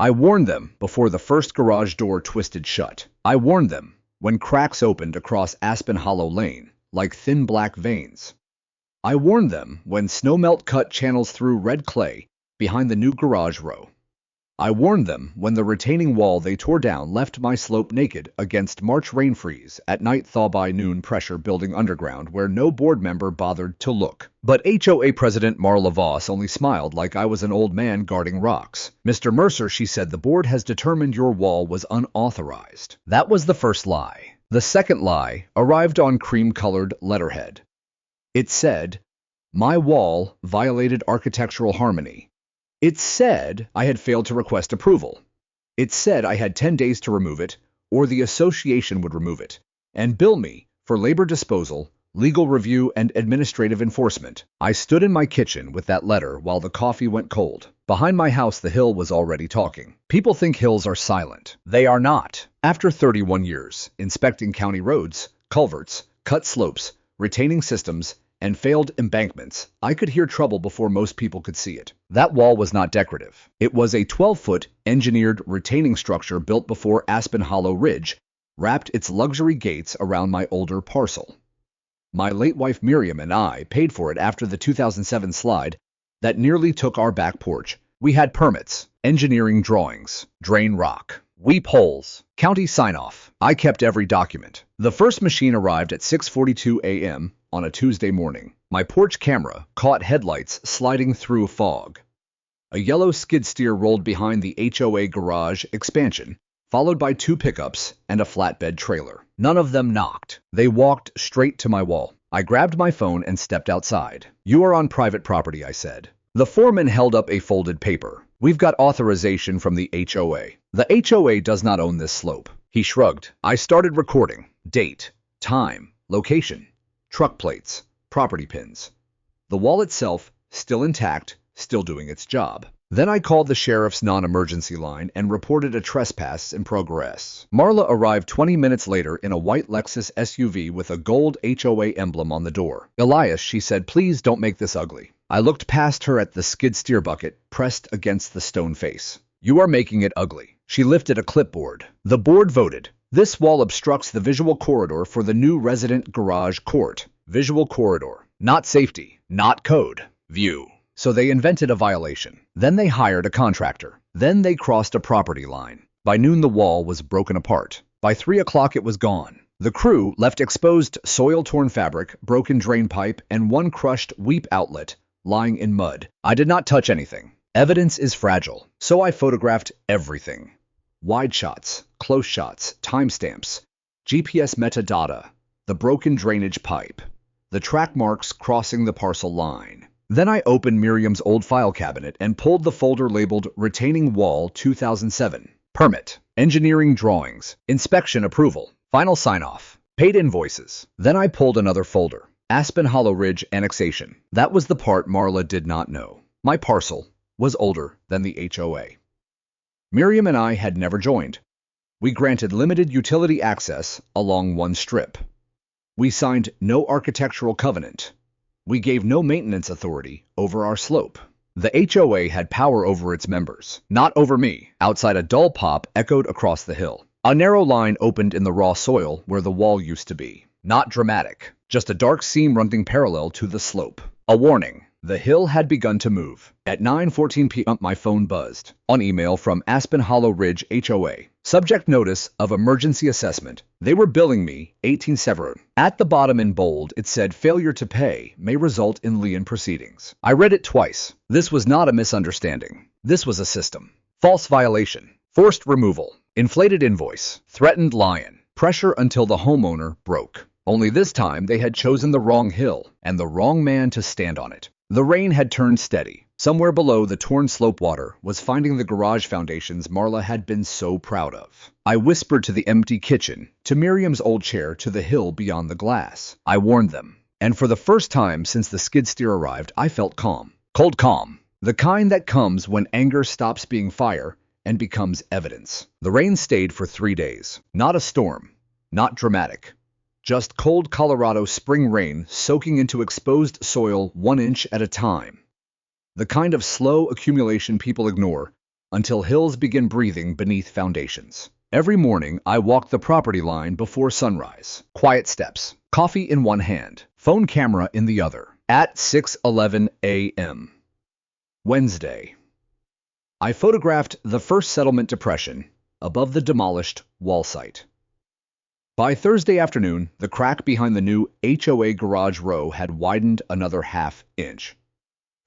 I warned them before the first garage door twisted shut. I warned them when cracks opened across Aspen Hollow Lane, like thin black veins. I warned them when snowmelt cut channels through red clay behind the new garage row. I warned them when the retaining wall they tore down left my slope naked against March rain freeze at night thaw by noon pressure building underground where no board member bothered to look. But HOA President Marla Voss only smiled like I was an old man guarding rocks. Mr. Mercer, she said, the board has determined your wall was unauthorized. That was the first lie. The second lie arrived on cream-colored letterhead. It said, my wall violated architectural harmony. It said I had failed to request approval. It said I had 10 days to remove it, or the association would remove it, and bill me for labor disposal, legal review, and administrative enforcement. I stood in my kitchen with that letter while the coffee went cold. Behind my house, the hill was already talking. People think hills are silent. They are not. After 31 years, inspecting county roads, culverts, cut slopes, retaining systems, and failed embankments, I could hear trouble before most people could see it. That wall was not decorative. It was a 12-foot engineered retaining structure built before Aspen Hollow Ridge wrapped its luxury gates around my older parcel. My late wife Miriam and I paid for it after the 2007 slide that nearly took our back porch. We had permits, engineering drawings, drain rock, weep holes, county sign-off. I kept every document. The first machine arrived at 6:42 a.m. on a Tuesday morning. My porch camera caught headlights sliding through fog. A yellow skid steer rolled behind the HOA garage expansion, followed by 2 pickups and a flatbed trailer. None of them knocked. They walked straight to my wall. I grabbed my phone and stepped outside. You are on private property, I said. The foreman held up a folded paper. We've got authorization from the HOA. The HOA does not own this slope. He shrugged. I started recording. Date, time, location, truck plates, property pins. The wall itself, still intact, still doing its job. Then I called the sheriff's non-emergency line and reported a trespass in progress. Marla arrived 20 minutes later in a white Lexus SUV with a gold HOA emblem on the door. Elias, she said, please don't make this ugly. I looked past her at the skid steer bucket pressed against the stone face. You are making it ugly. She lifted a clipboard. The board voted. This wall obstructs the visual corridor for the new resident garage court. Visual corridor. Not safety. Not code. View. So they invented a violation. Then they hired a contractor. Then they crossed a property line. By noon, the wall was broken apart. By 3 o'clock, it was gone. The crew left exposed soil-torn fabric, broken drain pipe, and one crushed weep outlet lying in mud. I did not touch anything. Evidence is fragile, so I photographed everything. Wide shots, close shots, timestamps, GPS metadata, the broken drainage pipe, the track marks crossing the parcel line. Then I opened Miriam's old file cabinet and pulled the folder labeled Retaining Wall 2007. Permit, engineering drawings, inspection approval, final sign-off, paid invoices. Then I pulled another folder. Aspen Hollow Ridge annexation. That was the part Marla did not know. My parcel was older than the HOA. Miriam and I had never joined. We granted limited utility access along one strip. We signed no architectural covenant. We gave no maintenance authority over our slope. The HOA had power over its members, not over me. Outside, a dull pop echoed across the hill. A narrow line opened in the raw soil where the wall used to be. Not dramatic, just a dark seam running parallel to the slope. A warning. The hill had begun to move. At 9:14 p.m. my phone buzzed. On email from Aspen Hollow Ridge HOA. Subject notice of emergency assessment. They were billing me $18,700. At the bottom in bold, it said failure to pay may result in lien proceedings. I read it twice. This was not a misunderstanding. This was a system. False violation. Forced removal. Inflated invoice. Threatened lion. Pressure until the homeowner broke. Only this time they had chosen the wrong hill and the wrong man to stand on it. The rain had turned steady. Somewhere below, the torn slope water was finding the garage foundations Marla had been so proud of. I whispered to the empty kitchen, to Miriam's old chair, to the hill beyond the glass. I warned them. And for the first time since the skid steer arrived, I felt calm. Cold calm. The kind that comes when anger stops being fire and becomes evidence. The rain stayed for 3 days. Not a storm. Not dramatic. Just cold Colorado spring rain soaking into exposed soil 1 inch at a time. The kind of slow accumulation people ignore until hills begin breathing beneath foundations. Every morning, I walk the property line before sunrise. Quiet steps, coffee in one hand, phone camera in the other. At 6:11 a.m. Wednesday. I photographed the first settlement depression above the demolished wall site. By Thursday afternoon, the crack behind the new HOA garage row had widened another half-inch.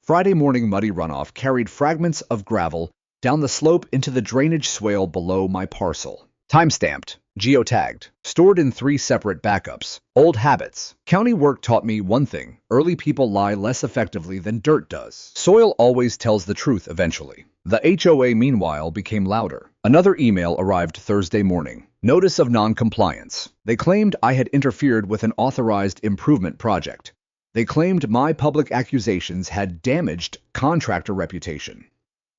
Friday morning muddy runoff carried fragments of gravel down the slope into the drainage swale below my parcel. Timestamped, geotagged, stored in 3 separate backups. Old habits. County work taught me one thing: early people lie less effectively than dirt does. Soil always tells the truth eventually. The HOA, meanwhile, became louder. Another email arrived Thursday morning. Notice of non-compliance. They claimed I had interfered with an authorized improvement project. They claimed my public accusations had damaged contractor reputation.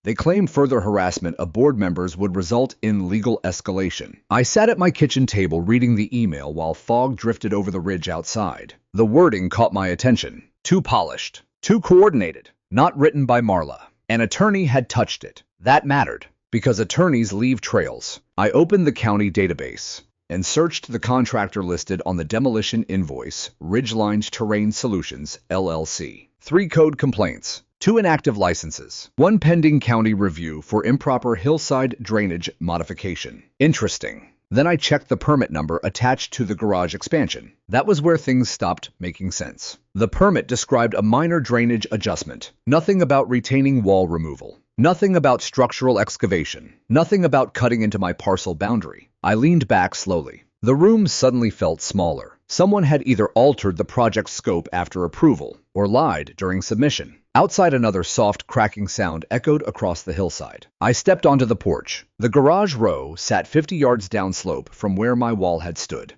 They claimed further harassment of board members would result in legal escalation. I sat at my kitchen table reading the email while fog drifted over the ridge outside. The wording caught my attention. Too polished, too coordinated, not written by Marla. An attorney had touched it. That mattered, because attorneys leave trails. I opened the county database and searched the contractor listed on the demolition invoice, Ridgeline Terrain Solutions, LLC. 3 code complaints, 2 inactive licenses, 1 pending county review for improper hillside drainage modification. Interesting. Then I checked the permit number attached to the garage expansion. That was where things stopped making sense. The permit described a minor drainage adjustment. Nothing about retaining wall removal. Nothing about structural excavation. Nothing about cutting into my parcel boundary. I leaned back slowly. The room suddenly felt smaller. Someone had either altered the project scope after approval or lied during submission. Outside, another soft cracking sound echoed across the hillside. I stepped onto the porch. The garage row sat 50 yards downslope from where my wall had stood.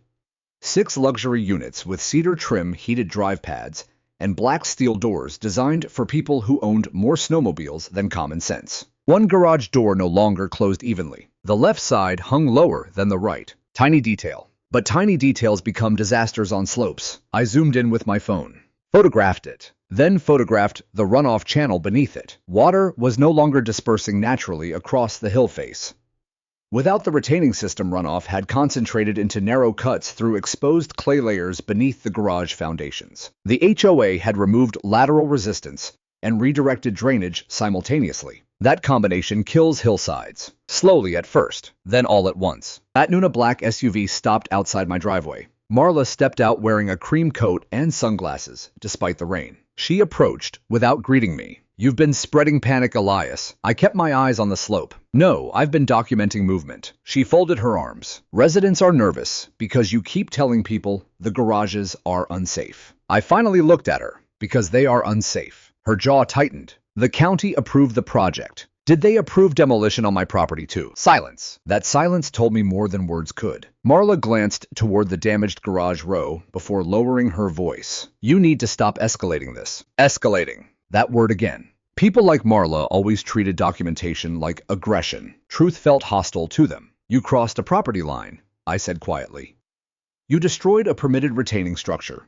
6 luxury units with cedar trim heated drive pads and black steel doors designed for people who owned more snowmobiles than common sense. 1 garage door no longer closed evenly. The left side hung lower than the right. Tiny detail. But tiny details become disasters on slopes. I zoomed in with my phone. Photographed it. Then photographed the runoff channel beneath it. Water was no longer dispersing naturally across the hill face. Without the retaining system, runoff had concentrated into narrow cuts through exposed clay layers beneath the garage foundations. The HOA had removed lateral resistance and redirected drainage simultaneously. That combination kills hillsides. Slowly at first, then all at once. At noon, a black SUV stopped outside my driveway. Marla stepped out wearing a cream coat and sunglasses, despite the rain. She approached without greeting me. You've been spreading panic, Elias. I kept my eyes on the slope. No, I've been documenting movement. She folded her arms. Residents are nervous because you keep telling people the garages are unsafe. I finally looked at her because they are unsafe. Her jaw tightened. The county approved the project. Did they approve demolition on my property too? Silence. That silence told me more than words could. Marla glanced toward the damaged garage row before lowering her voice. You need to stop escalating this. Escalating. That word again. People like Marla always treated documentation like aggression. Truth felt hostile to them. You crossed a property line, I said quietly. You destroyed a permitted retaining structure.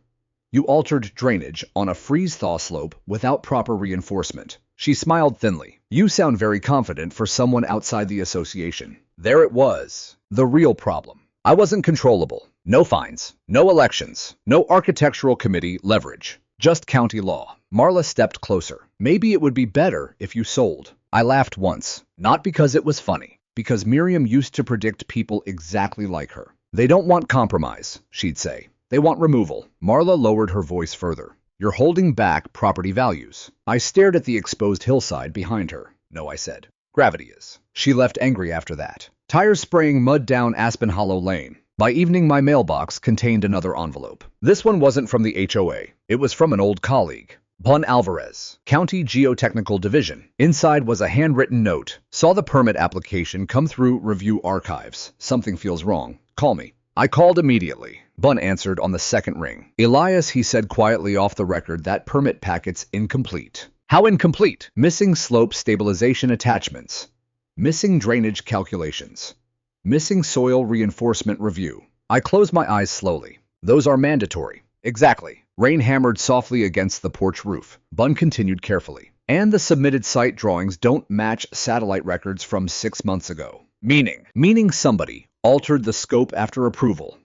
You altered drainage on a freeze-thaw slope without proper reinforcement. She smiled thinly. You sound very confident for someone outside the association. There it was. The real problem. I wasn't controllable. No fines. No elections. No architectural committee leverage. Just county law. Marla stepped closer. Maybe it would be better if you sold. I laughed once. Not because it was funny. Because Miriam used to predict people exactly like her. They don't want compromise, she'd say. They want removal. Marla lowered her voice further. You're holding back property values. I stared at the exposed hillside behind her. No, I said. Gravity is. She left angry after that. Tires spraying mud down Aspen Hollow Lane. By evening, my mailbox contained another envelope. This one wasn't from the HOA. It was from an old colleague. Bon Alvarez, County Geotechnical Division. Inside was a handwritten note. Saw the permit application come through review archives. Something feels wrong. Call me. I called immediately. Bun answered on the second ring. Elias, he said quietly off the record, that permit packet's incomplete. How incomplete? Missing slope stabilization attachments. Missing drainage calculations. Missing soil reinforcement review. I closed my eyes slowly. Those are mandatory. Exactly. Rain hammered softly against the porch roof. Bun continued carefully. And the submitted site drawings don't match satellite records from 6 months ago. Meaning somebody altered the scope after approval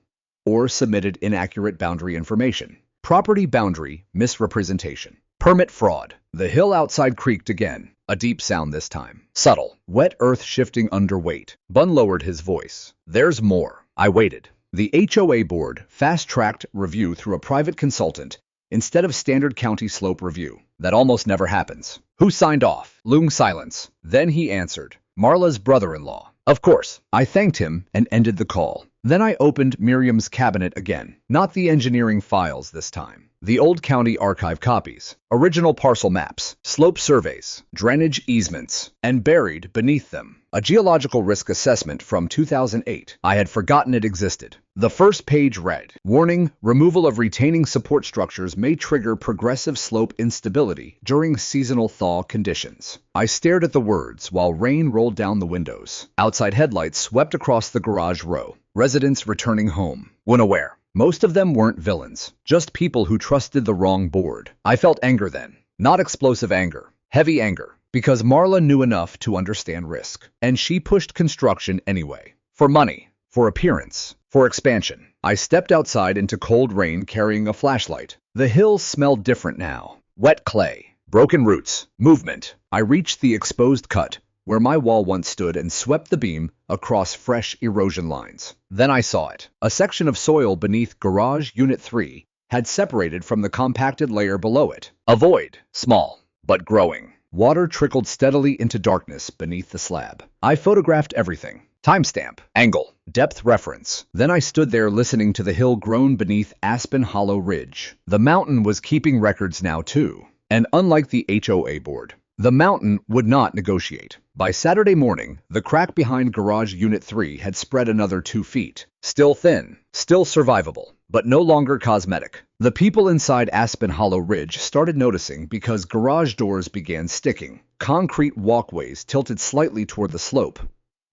or submitted inaccurate boundary information. Property boundary misrepresentation. Permit fraud. The hill outside creaked again. A deep sound this time. Subtle. Wet earth shifting under weight. Bun lowered his voice. There's more. I waited. The HOA board fast-tracked review through a private consultant instead of standard county slope review. That almost never happens. Who signed off? Long silence. Then he answered. Marla's brother-in-law. Of course. I thanked him and ended the call. Then I opened Miriam's cabinet again. Not the engineering files this time. The old county archive copies, original parcel maps, slope surveys, drainage easements, and buried beneath them, a geological risk assessment from 2008. I had forgotten it existed. The first page read, warning, removal of retaining support structures may trigger progressive slope instability during seasonal thaw conditions. I stared at the words while rain rolled down the windows. Outside headlights swept across the garage row. Residents returning home. When aware. Most of them weren't villains, just people who trusted the wrong board. I felt anger then. Not explosive anger. Heavy anger. Because Marla knew enough to understand risk. And she pushed construction anyway. For money. For appearance. For expansion. I stepped outside into cold rain carrying a flashlight. The hills smelled different now. Wet clay. Broken roots. Movement. I reached the exposed cut, where my wall once stood, and swept the beam across fresh erosion lines. Then I saw it. A section of soil beneath Garage Unit 3 had separated from the compacted layer below it. A void, small, but growing. Water trickled steadily into darkness beneath the slab. I photographed everything. Timestamp, angle, depth reference. Then I stood there listening to the hill groan beneath Aspen Hollow Ridge. The mountain was keeping records now too. And unlike the HOA board, the mountain would not negotiate. By Saturday morning, the crack behind Garage Unit 3 had spread another 2 feet. Still thin, still survivable, but no longer cosmetic. The people inside Aspen Hollow Ridge started noticing because garage doors began sticking. Concrete walkways tilted slightly toward the slope.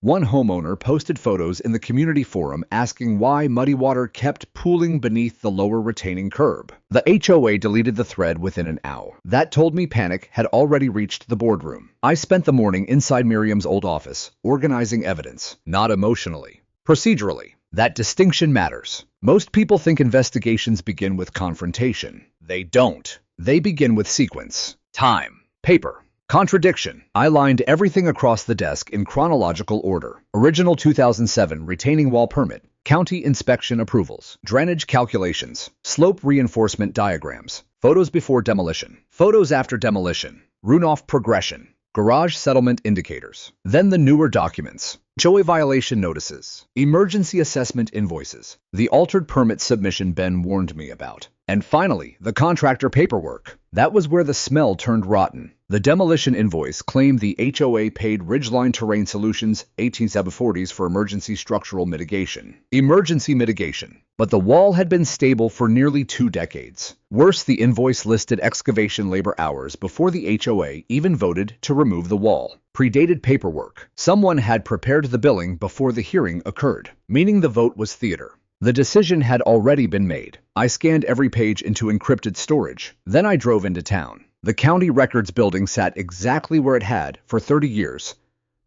One homeowner posted photos in the community forum asking why muddy water kept pooling beneath the lower retaining curb. The HOA deleted the thread within an hour. That told me panic had already reached the boardroom. I spent the morning inside Miriam's old office, organizing evidence, not emotionally, procedurally. That distinction matters. Most people think investigations begin with confrontation. They don't. They begin with sequence, time, paper. Contradiction. I lined everything across the desk in chronological order. Original 2007 retaining wall permit, county inspection approvals, drainage calculations, slope reinforcement diagrams, photos before demolition, photos after demolition, runoff progression, garage settlement indicators. Then the newer documents. HOA violation notices, emergency assessment invoices, the altered permit submission Ben warned me about. And finally, the contractor paperwork. That was where the smell turned rotten. The demolition invoice claimed the HOA paid Ridgeline Terrain Solutions 18740s for emergency structural mitigation. Emergency mitigation. But the wall had been stable for nearly 2 decades. Worse, the invoice listed excavation labor hours before the HOA even voted to remove the wall. Predated paperwork. Someone had prepared the billing before the hearing occurred, meaning the vote was theater. The decision had already been made. I scanned every page into encrypted storage. Then I drove into town. The county records building sat exactly where it had for 30 years,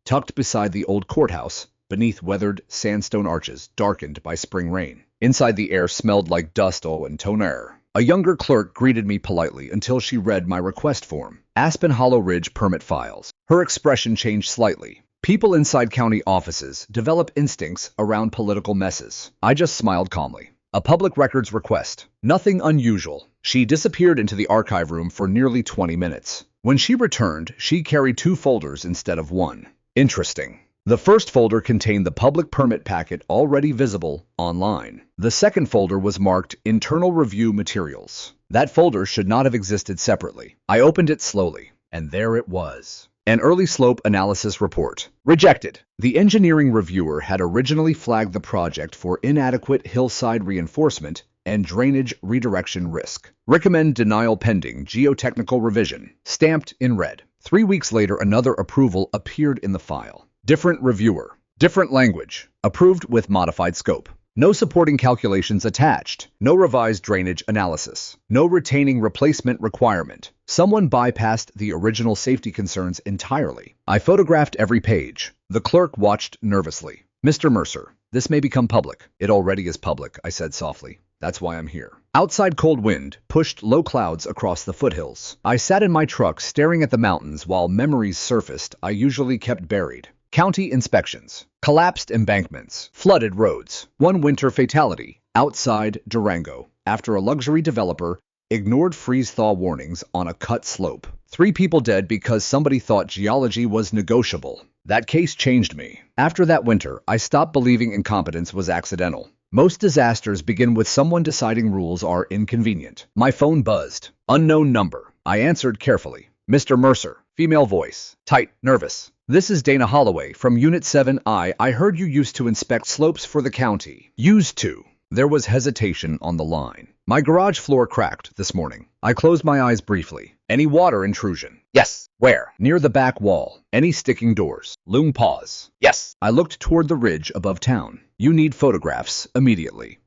tucked beside the old courthouse, beneath weathered sandstone arches darkened by spring rain. Inside, the air smelled like dust and toner. A younger clerk greeted me politely until she read my request form. Aspen Hollow Ridge permit files. Her expression changed slightly. People inside county offices develop instincts around political messes. I just smiled calmly. A public records request. Nothing unusual. She disappeared into the archive room for nearly 20 minutes. When she returned, she carried 2 folders instead of 1. Interesting. The first folder contained the public permit packet already visible online. The second folder was marked Internal Review Materials. That folder should not have existed separately. I opened it slowly, and there it was. An early slope analysis report. Rejected. The engineering reviewer had originally flagged the project for inadequate hillside reinforcement and drainage redirection risk. Recommend denial pending geotechnical revision. Stamped in red. 3 weeks later, another approval appeared in the file. Different reviewer. Different language. Approved with modified scope. No supporting calculations attached. No revised drainage analysis. No retaining replacement requirement. Someone bypassed the original safety concerns entirely. I photographed every page. The clerk watched nervously. Mr. Mercer, this may become public. It already is public, I said softly. That's why I'm here. Outside cold wind pushed low clouds across the foothills. I sat in my truck staring at the mountains while memories surfaced I usually kept buried. County inspections, collapsed embankments, flooded roads. One winter fatality outside Durango after a luxury developer ignored freeze-thaw warnings on a cut slope. 3 people dead because somebody thought geology was negotiable. That case changed me. After that winter, I stopped believing incompetence was accidental. Most disasters begin with someone deciding rules are inconvenient. My phone buzzed. Unknown number. I answered carefully. Mr. Mercer. Female voice. Tight, nervous. This is Dana Holloway from Unit 7I. I heard you used to inspect slopes for the county. Used to. There was hesitation on the line. My garage floor cracked this morning. I closed my eyes briefly. Any water intrusion? Yes. Where? Near the back wall. Any sticking doors? Loom pause. Yes. I looked toward the ridge above town. You need photographs immediately.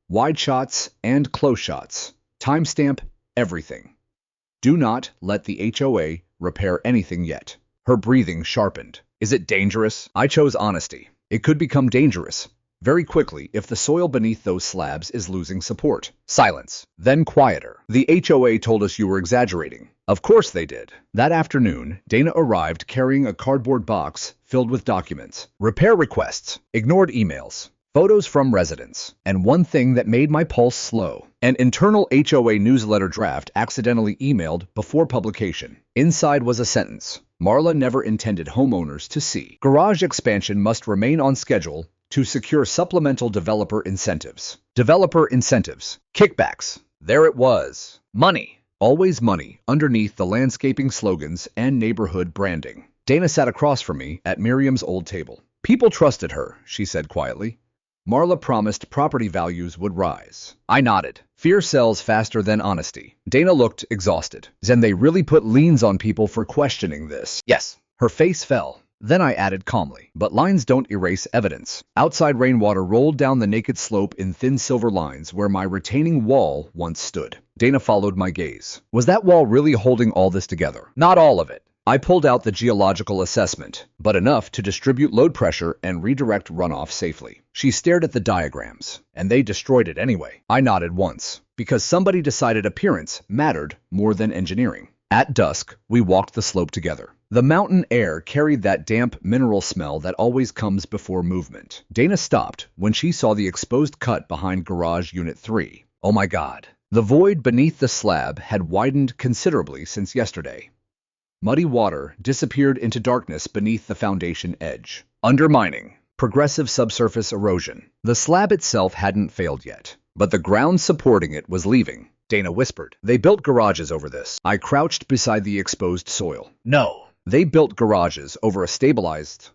Wide shots and close shots. Timestamp everything. Do not let the HOA repair anything yet. Her breathing sharpened. Is it dangerous? I chose honesty. It could become dangerous very quickly if the soil beneath those slabs is losing support. Silence. Then quieter. The HOA told us you were exaggerating. Of course they did. That afternoon, Dana arrived carrying a cardboard box filled with documents, repair requests, ignored emails, photos from residents, and one thing that made my pulse slow. An internal HOA newsletter draft accidentally emailed before publication. Inside was a sentence Marla never intended homeowners to see. Garage expansion must remain on schedule to secure supplemental developer incentives. Developer incentives. Kickbacks. There it was. Money. Always money underneath the landscaping slogans and neighborhood branding. Dana sat across from me at Miriam's old table. People trusted her, she said quietly. Marla promised property values would rise. I nodded. Fear sells faster than honesty. Dana looked exhausted. Then they really put liens on people for questioning this. Yes. Her face fell. Then I added calmly, but lines don't erase evidence. Outside rainwater rolled down the naked slope in thin silver lines where my retaining wall once stood. Dana followed my gaze. Was that wall really holding all this together? Not all of it. I pulled out the geological assessment, but enough to distribute load pressure and redirect runoff safely. She stared at the diagrams, and they destroyed it anyway. I nodded once, because somebody decided appearance mattered more than engineering. At dusk, we walked the slope together. The mountain air carried that damp mineral smell that always comes before movement. Dana stopped when she saw the exposed cut behind garage unit 3. Oh my God. The void beneath the slab had widened considerably since yesterday. Muddy water disappeared into darkness beneath the foundation edge. Undermining. Progressive subsurface erosion. The slab itself hadn't failed yet, but the ground supporting it was leaving. Dana whispered. They built garages over this. I crouched beside the exposed soil. No. They built garages over a stabilized.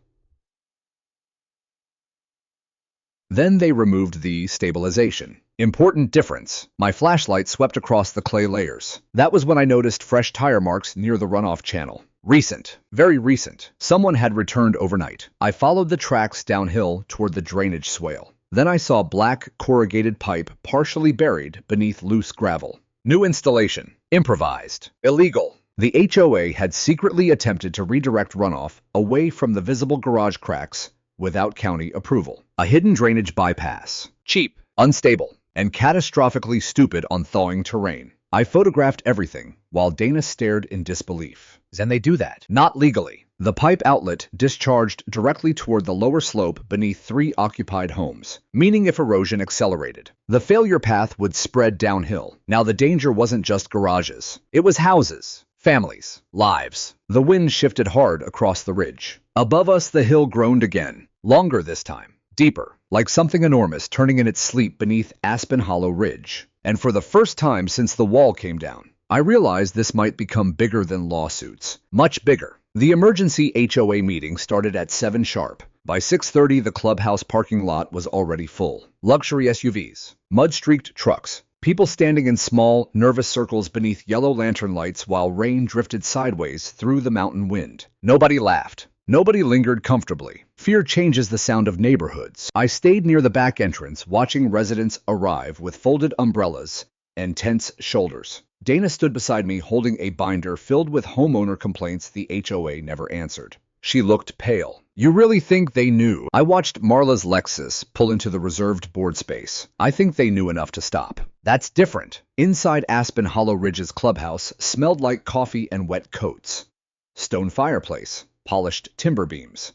Then they removed the stabilization. Important difference. My flashlight swept across the clay layers. That was when I noticed fresh tire marks near the runoff channel. Recent. Very recent. Someone had returned overnight. I followed the tracks downhill toward the drainage swale. Then I saw black corrugated pipe partially buried beneath loose gravel. New installation. Improvised. Illegal. The HOA had secretly attempted to redirect runoff away from the visible garage cracks without county approval. A hidden drainage bypass. Cheap, unstable, and catastrophically stupid on thawing terrain. I photographed everything while Dana stared in disbelief. Then they do that. Not legally. The pipe outlet discharged directly toward the lower slope beneath 3 occupied homes, meaning if erosion accelerated, the failure path would spread downhill. Now the danger wasn't just garages. It was houses. Families, lives. The wind shifted hard across the ridge. Above us, the hill groaned again, longer this time, deeper, like something enormous turning in its sleep beneath Aspen Hollow Ridge. And for the first time since the wall came down, I realized this might become bigger than lawsuits. Much bigger. The emergency HOA meeting started at 7 sharp. By 6:30, the clubhouse parking lot was already full. Luxury SUVs, mud-streaked trucks, people standing in small, nervous circles beneath yellow lantern lights while rain drifted sideways through the mountain wind. Nobody laughed. Nobody lingered comfortably. Fear changes the sound of neighborhoods. I stayed near the back entrance, watching residents arrive with folded umbrellas and tense shoulders. Dana stood beside me holding a binder filled with homeowner complaints the HOA never answered. She looked pale. You really think they knew? I watched Marla's Lexus pull into the reserved board space. I think they knew enough to stop. That's different. Inside Aspen Hollow Ridge's clubhouse smelled like coffee and wet coats. Stone fireplace, polished timber beams,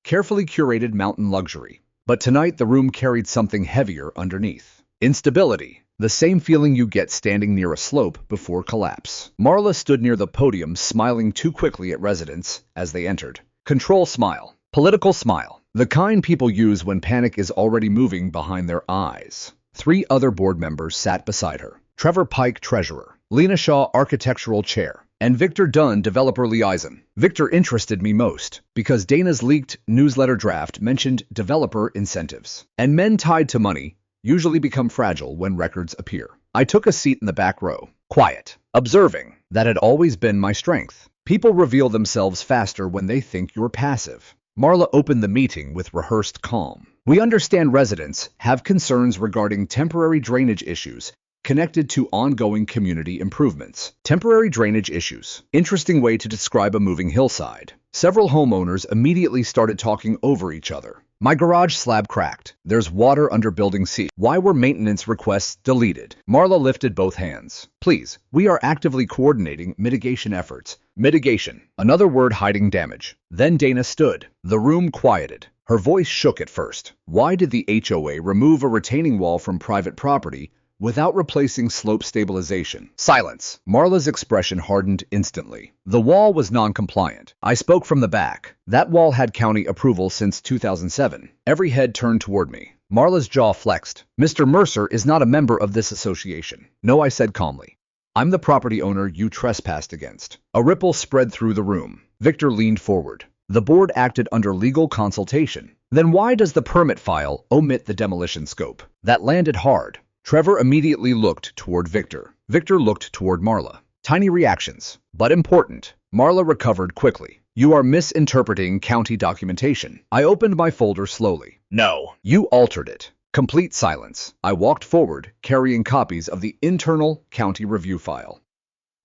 carefully curated mountain luxury. But tonight the room carried something heavier underneath. Instability. The same feeling you get standing near a slope before collapse. Marla stood near the podium, smiling too quickly at residents as they entered. Control smile. Political smile. The kind people use when panic is already moving behind their eyes. 3 other board members sat beside her. Trevor Pike, treasurer. Lena Shaw, architectural chair. And Victor Dunn, developer liaison. Victor interested me most because Dana's leaked newsletter draft mentioned developer incentives. And men tied to money usually become fragile when records appear. I took a seat in the back row, quiet, observing. That had always been my strength. People reveal themselves faster when they think you're passive. Marla opened the meeting with rehearsed calm. We understand residents have concerns regarding temporary drainage issues connected to ongoing community improvements. Temporary drainage issues. Interesting way to describe a moving hillside. Several homeowners immediately started talking over each other. My garage slab cracked. There's water under building C. Why were maintenance requests deleted? Marla lifted both hands. Please, we are actively coordinating mitigation efforts. Mitigation. Another word hiding damage. Then Dana stood. The room quieted. Her voice shook at first. Why did the HOA remove a retaining wall from private property without replacing slope stabilization? Silence. Marla's expression hardened instantly. The wall was non-compliant. I spoke from the back. That wall had county approval since 2007. Every head turned toward me. Marla's jaw flexed. Mr. Mercer is not a member of this association. No, I said calmly. I'm the property owner you trespassed against. A ripple spread through the room. Victor leaned forward. The board acted under legal consultation. Then why does the permit file omit the demolition scope? That landed hard. Trevor immediately looked toward Victor. Victor looked toward Marla. Tiny reactions, but important. Marla recovered quickly. You are misinterpreting county documentation. I opened my folder slowly. No. You altered it. Complete silence. I walked forward, carrying copies of the internal county review file.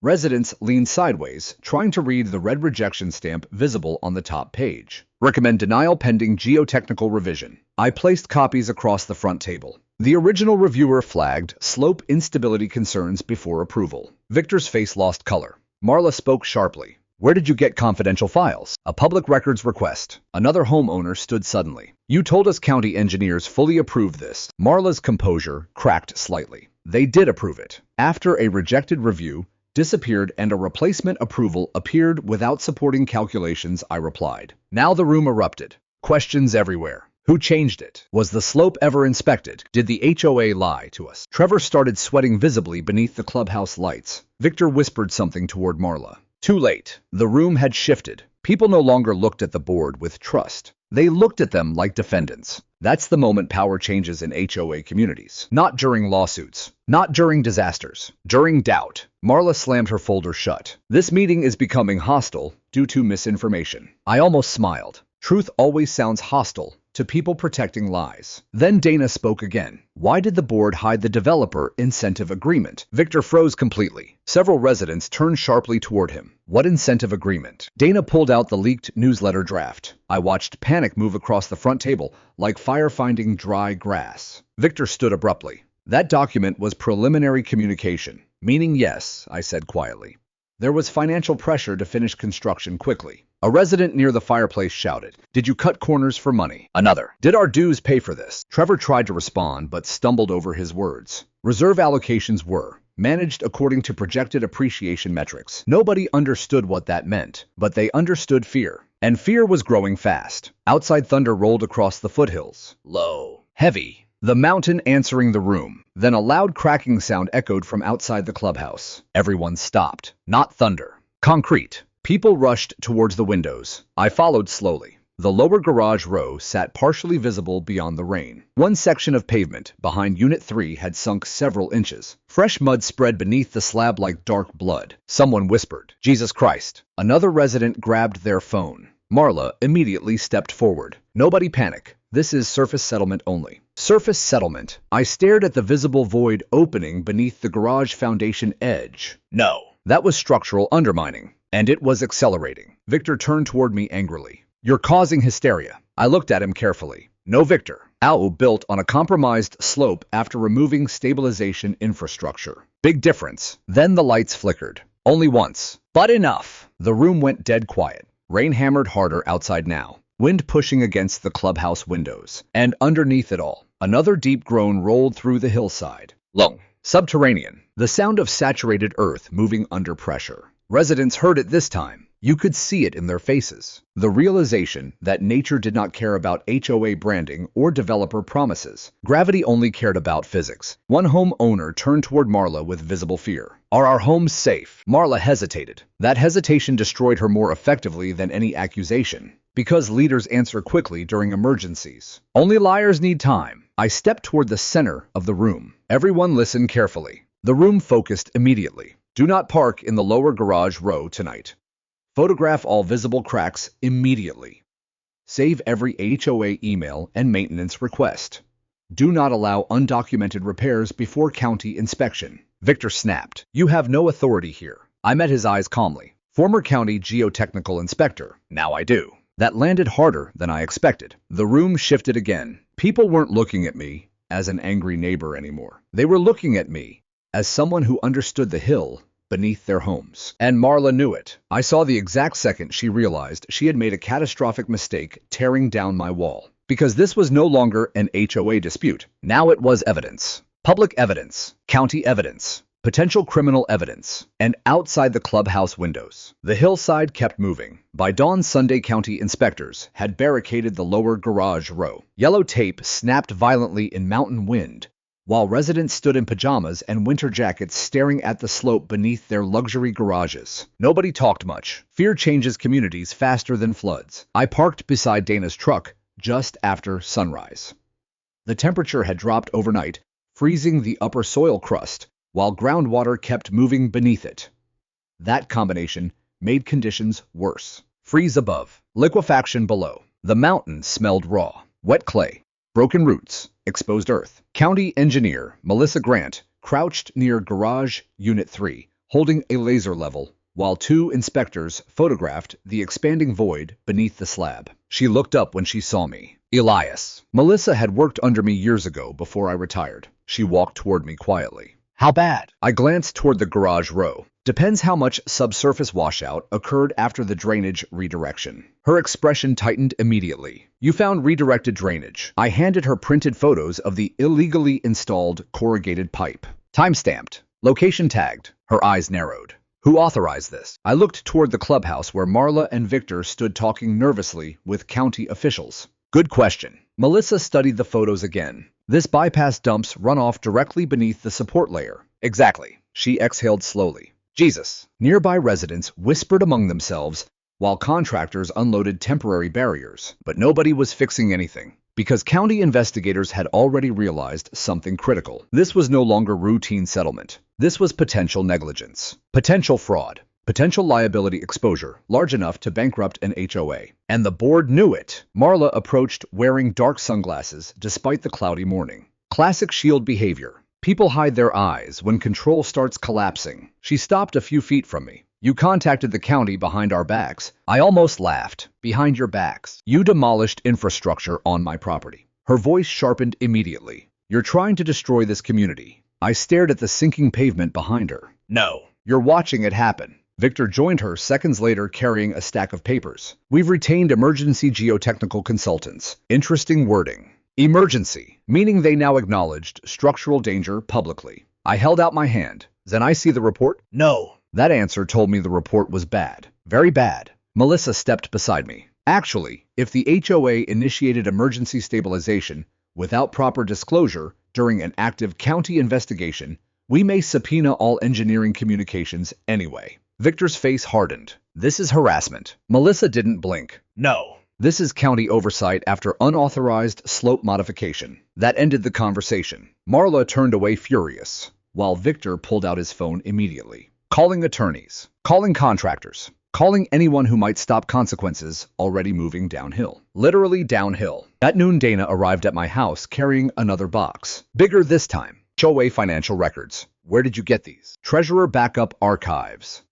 Residents leaned sideways, trying to read the red rejection stamp visible on the top page. Recommend denial pending geotechnical revision. I placed copies across the front table. The original reviewer flagged slope instability concerns before approval. Victor's face lost color. Marla spoke sharply. Where did you get confidential files? A public records request. Another homeowner stood suddenly. You told us county engineers fully approved this. Marla's composure cracked slightly. They did approve it. After a rejected review disappeared and a replacement approval appeared without supporting calculations, I replied. Now the room erupted. Questions everywhere. Who changed it? Was the slope ever inspected? Did the HOA lie to us? Trevor started sweating visibly beneath the clubhouse lights. Victor whispered something toward Marla. Too late. The room had shifted. People no longer looked at the board with trust. They looked at them like defendants. That's the moment power changes in HOA communities. Not during lawsuits. Not during disasters. During doubt. Marla slammed her folder shut. This meeting is becoming hostile due to misinformation. I almost smiled. Truth always sounds hostile to people protecting lies. Then Dana spoke again. Why did the board hide the developer incentive agreement? Victor froze completely. Several residents turned sharply toward him. What incentive agreement? Dana pulled out the leaked newsletter draft. I watched panic move across the front table like fire finding dry grass. Victor stood abruptly. That document was preliminary communication. Meaning yes, I said quietly. There was financial pressure to finish construction quickly. A resident near the fireplace shouted, "Did you cut corners for money?" Another, "Did our dues pay for this?" Trevor tried to respond but stumbled over his words. Reserve allocations were managed according to projected appreciation metrics. Nobody understood what that meant, but they understood fear. And fear was growing fast. Outside thunder rolled across the foothills. Low. Heavy. The mountain answering the room. Then a loud cracking sound echoed from outside the clubhouse. Everyone stopped. Not thunder. Concrete. People rushed towards the windows. I followed slowly. The lower garage row sat partially visible beyond the rain. One section of pavement behind Unit 3 had sunk several inches. Fresh mud spread beneath the slab like dark blood. Someone whispered, "Jesus Christ." Another resident grabbed their phone. Marla immediately stepped forward. Nobody panic. This is surface settlement only. Surface settlement. I stared at the visible void opening beneath the garage foundation edge. No. That was structural undermining, and it was accelerating. Victor turned toward me angrily. You're causing hysteria. I looked at him carefully. No, Victor. HOA built on a compromised slope after removing stabilization infrastructure. Big difference. Then the lights flickered. Only once. But enough. The room went dead quiet. Rain hammered harder outside now, wind pushing against the clubhouse windows. And underneath it all, another deep groan rolled through the hillside. Low. Subterranean. The sound of saturated earth moving under pressure. Residents heard it this time. You could see it in their faces. The realization that nature did not care about HOA branding or developer promises. Gravity only cared about physics. One homeowner turned toward Marla with visible fear. Are our homes safe? Marla hesitated. That hesitation destroyed her more effectively than any accusation. Because leaders answer quickly during emergencies. Only liars need time. I stepped toward the center of the room. Everyone listened carefully. The room focused immediately. Do not park in the lower garage row tonight. Photograph all visible cracks immediately. Save every HOA email and maintenance request. Do not allow undocumented repairs before county inspection. Victor snapped. You have no authority here. I met his eyes calmly. Former county geotechnical inspector. Now I do. That landed harder than I expected. The room shifted again. People weren't looking at me as an angry neighbor anymore. They were looking at me as someone who understood the hill beneath their homes. And Marla knew it. I saw the exact second she realized she had made a catastrophic mistake tearing down my wall. Because this was no longer an HOA dispute. Now it was evidence. Public evidence. County evidence. Potential criminal evidence. And outside the clubhouse windows, the hillside kept moving. By dawn, Sunday county inspectors had barricaded the lower garage row. Yellow tape snapped violently in mountain wind, while residents stood in pajamas and winter jackets staring at the slope beneath their luxury garages. Nobody talked much. Fear changes communities faster than floods. I parked beside Dana's truck just after sunrise. The temperature had dropped overnight, freezing the upper soil crust, while groundwater kept moving beneath it. That combination made conditions worse. Freeze above, liquefaction below. The mountain smelled raw, wet clay, broken roots, exposed earth. County engineer Melissa Grant crouched near garage unit 3, holding a laser level, while 2 inspectors photographed the expanding void beneath the slab. She looked up when she saw me. Elias. Melissa had worked under me years ago before I retired. She walked toward me quietly. How bad? I glanced toward the garage row. Depends how much subsurface washout occurred after the drainage redirection. Her expression tightened immediately. You found redirected drainage. I handed her printed photos of the illegally installed corrugated pipe. Time-stamped. Location tagged. Her eyes narrowed. Who authorized this? I looked toward the clubhouse where Marla and Victor stood talking nervously with county officials. Good question. Melissa studied the photos again. This bypass dumps runoff directly beneath the support layer. Exactly. She exhaled slowly. Jesus. Nearby residents whispered among themselves while contractors unloaded temporary barriers. But nobody was fixing anything, because county investigators had already realized something critical. This was no longer routine settlement. This was potential negligence, potential fraud, potential liability exposure large enough to bankrupt an HOA. And the board knew it. Marla approached wearing dark sunglasses despite the cloudy morning. Classic shield behavior. People hide their eyes when control starts collapsing. She stopped a few feet from me. You contacted the county behind our backs. I almost laughed. Behind your backs. You demolished infrastructure on my property. Her voice sharpened immediately. You're trying to destroy this community. I stared at the sinking pavement behind her. No. You're watching it happen. Victor joined her seconds later carrying a stack of papers. We've retained emergency geotechnical consultants. Interesting wording. Emergency, meaning they now acknowledged structural danger publicly. I held out my hand. Then I see the report? No. That answer told me the report was bad. Very bad. Melissa stepped beside me. Actually, if the HOA initiated emergency stabilization without proper disclosure during an active county investigation, we may subpoena all engineering communications anyway. Victor's face hardened. This is harassment. Melissa didn't blink. No. This is county oversight after unauthorized slope modification. That ended the conversation. Marla turned away furious, while Victor pulled out his phone immediately. Calling attorneys. Calling contractors. calling anyone who might stop consequences already moving downhill. Literally downhill. At noon, Dana arrived at my house carrying another box. Bigger this time. HOA financial records. Where did you get these? Treasurer backup archives.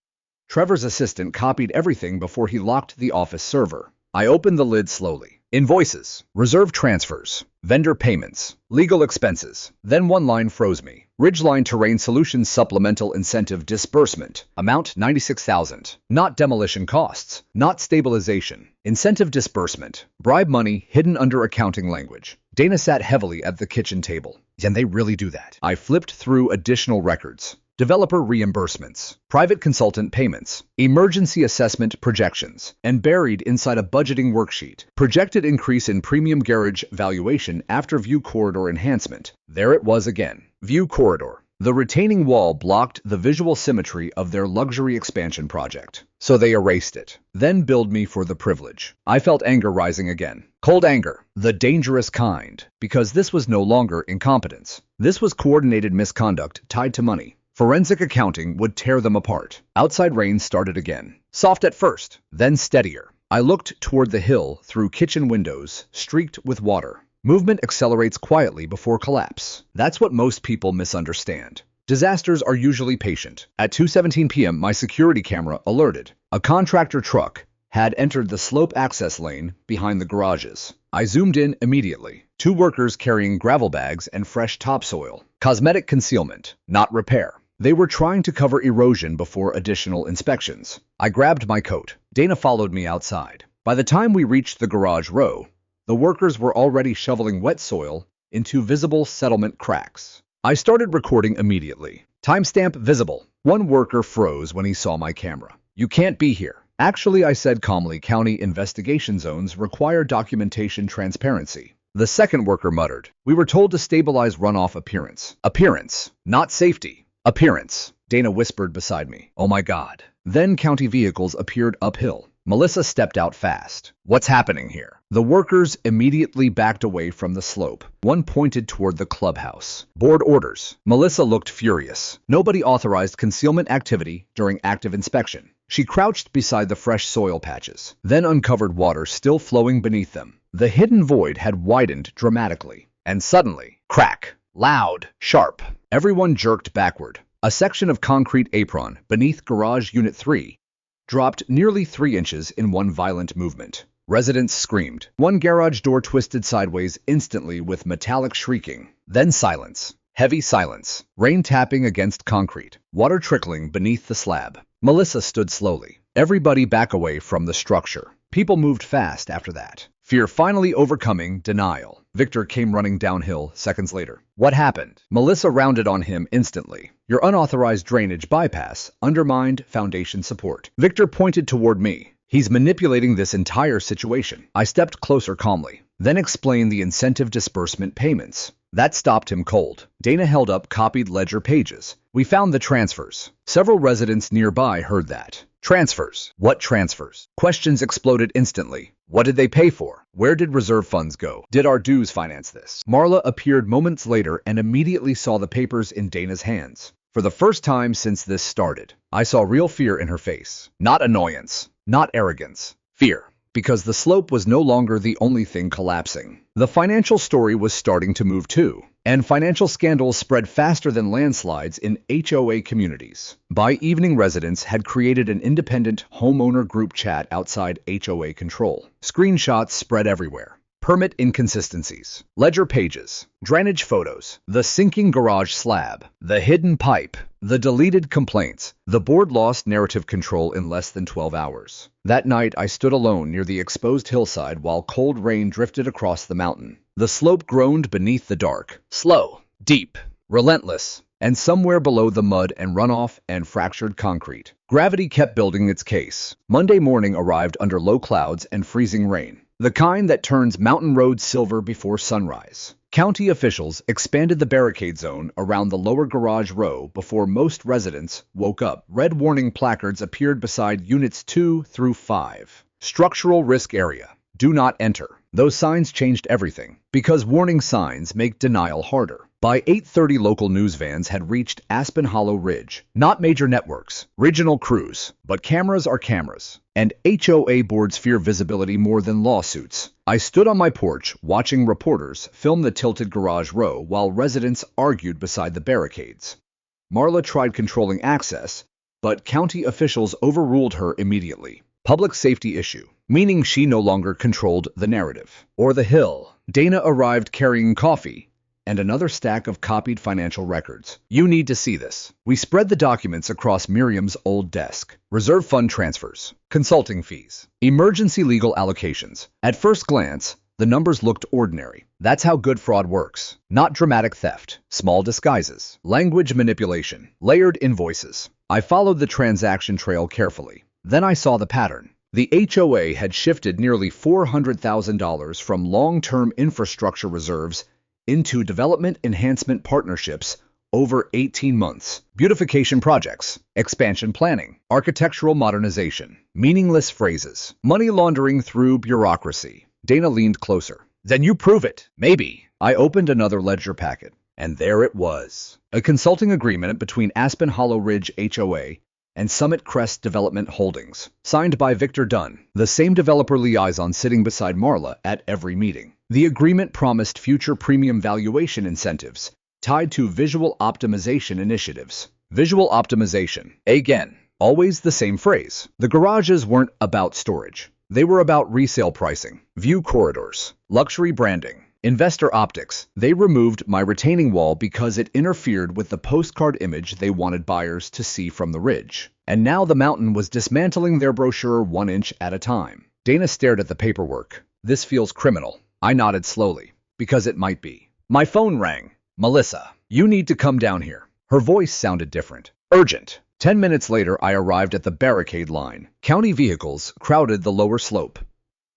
Trevor's assistant copied everything before he locked the office server. I opened the lid slowly. Invoices, reserve transfers, vendor payments, legal expenses. Then one line froze me. Ridgeline Terrain Solutions Supplemental Incentive Disbursement. Amount $96,000. Not demolition costs. Not stabilization. Incentive disbursement. Bribe money hidden under accounting language. Dana sat heavily at the kitchen table. Can they really do that? I flipped through additional records. Developer reimbursements, private consultant payments, emergency assessment projections, and buried inside a budgeting worksheet, projected increase in premium garage valuation after view corridor enhancement. There it was again. View corridor. The retaining wall blocked the visual symmetry of their luxury expansion project, so they erased it. Then billed me for the privilege. I felt anger rising again. Cold anger, the dangerous kind, because this was no longer incompetence. This was coordinated misconduct tied to money. Forensic accounting would tear them apart. Outside rain started again. Soft at first, then steadier. I looked toward the hill through kitchen windows, streaked with water. Movement accelerates quietly before collapse. That's what most people misunderstand. Disasters are usually patient. At 2:17 p.m., my security camera alerted. A contractor truck had entered the slope access lane behind the garages. I zoomed in immediately. 2 workers carrying gravel bags and fresh topsoil. Cosmetic concealment, not repair. They were trying to cover erosion before additional inspections. I grabbed my coat. Dana followed me outside. By the time we reached the garage row, the workers were already shoveling wet soil into visible settlement cracks. I started recording immediately. Timestamp visible. One worker froze when he saw my camera. You can't be here. Actually, I said calmly, county investigation zones require documentation transparency. The second worker muttered. We were told to stabilize runoff appearance. Appearance, not safety. Appearance, Dana whispered beside me. Oh my God. Then county vehicles appeared uphill. Melissa stepped out fast. What's happening here? The workers immediately backed away from the slope. One pointed toward the clubhouse. Board orders. Melissa looked furious. Nobody authorized concealment activity during active inspection. She crouched beside the fresh soil patches, then uncovered water still flowing beneath them. The hidden void had widened dramatically. And suddenly, crack. Loud, sharp. Everyone jerked backward. A section of concrete apron beneath garage unit 3 dropped nearly 3 inches in one violent movement. Residents screamed. One garage door twisted sideways instantly with metallic shrieking. Then silence. Heavy silence. Rain tapping against concrete. Water trickling beneath the slab. Melissa stood slowly. Everybody back away from the structure. People moved fast after that. Fear finally overcoming denial. Victor came running downhill seconds later. What happened? Melissa rounded on him instantly. Your unauthorized drainage bypass undermined foundation support. Victor pointed toward me. He's manipulating this entire situation. I stepped closer calmly, then explained the incentive disbursement payments. That stopped him cold. Dana held up copied ledger pages. We found the transfers. Several residents nearby heard that. Transfers. What transfers? Questions exploded instantly. What did they pay for? Where did reserve funds go? Did our dues finance this? Marla appeared moments later and immediately saw the papers in Dana's hands. For the first time since this started, I saw real fear in her face. Not annoyance. Not arrogance. Fear. Because the slope was no longer the only thing collapsing. The financial story was starting to move too. And financial scandals spread faster than landslides in HOA communities. By evening, residents had created an independent homeowner group chat outside HOA control. Screenshots spread everywhere. Permit inconsistencies, ledger pages, drainage photos, the sinking garage slab, the hidden pipe, the deleted complaints. The board lost narrative control in less than 12 hours. That night, I stood alone near the exposed hillside while cold rain drifted across the mountain. The slope groaned beneath the dark, slow, deep, relentless, and somewhere below the mud and runoff and fractured concrete, gravity kept building its case. Monday morning arrived under low clouds and freezing rain. The kind that turns mountain roads silver before sunrise. County officials expanded the barricade zone around the lower garage row before most residents woke up. Red warning placards appeared beside units 2 through 5. Structural risk area. Do not enter. Those signs changed everything, because warning signs make denial harder. By 8:30, local news vans had reached Aspen Hollow Ridge. Not major networks, regional crews, but cameras are cameras. And HOA boards fear visibility more than lawsuits. I stood on my porch watching reporters film the tilted garage row while residents argued beside the barricades. Marla tried controlling access, but county officials overruled her immediately. Public safety issue, meaning she no longer controlled the narrative. Or the Hill. Dana arrived carrying coffee and another stack of copied financial records. You need to see this. We spread the documents across Miriam's old desk. Reserve fund transfers, consulting fees, emergency legal allocations. At first glance, the numbers looked ordinary. That's how good fraud works. Not dramatic theft, small disguises, language manipulation, layered invoices. I followed the transaction trail carefully. Then I saw the pattern. The HOA had shifted nearly $400,000 from long-term infrastructure reserves into development enhancement partnerships over 18 months. Beautification projects, expansion planning, architectural modernization, meaningless phrases, money laundering through bureaucracy. Dana leaned closer. Then you prove it. Maybe. I opened another ledger packet, and there it was. A consulting agreement between Aspen Hollow Ridge HOA and Summit Crest Development Holdings, signed by Victor Dunn, the same developer liaison sitting beside Marla at every meeting. The agreement promised future premium valuation incentives tied to visual optimization initiatives. Visual optimization. Again, always the same phrase. The garages weren't about storage. They were about resale pricing, view corridors, luxury branding, investor optics. They removed my retaining wall because it interfered with the postcard image they wanted buyers to see from the ridge. And now the mountain was dismantling their brochure 1 inch at a time. Dana stared at the paperwork. This feels criminal. I nodded slowly, because it might be. My phone rang. Melissa, you need to come down here. Her voice sounded different. Urgent. 10 minutes later, I arrived at the barricade line. County vehicles crowded the lower slope.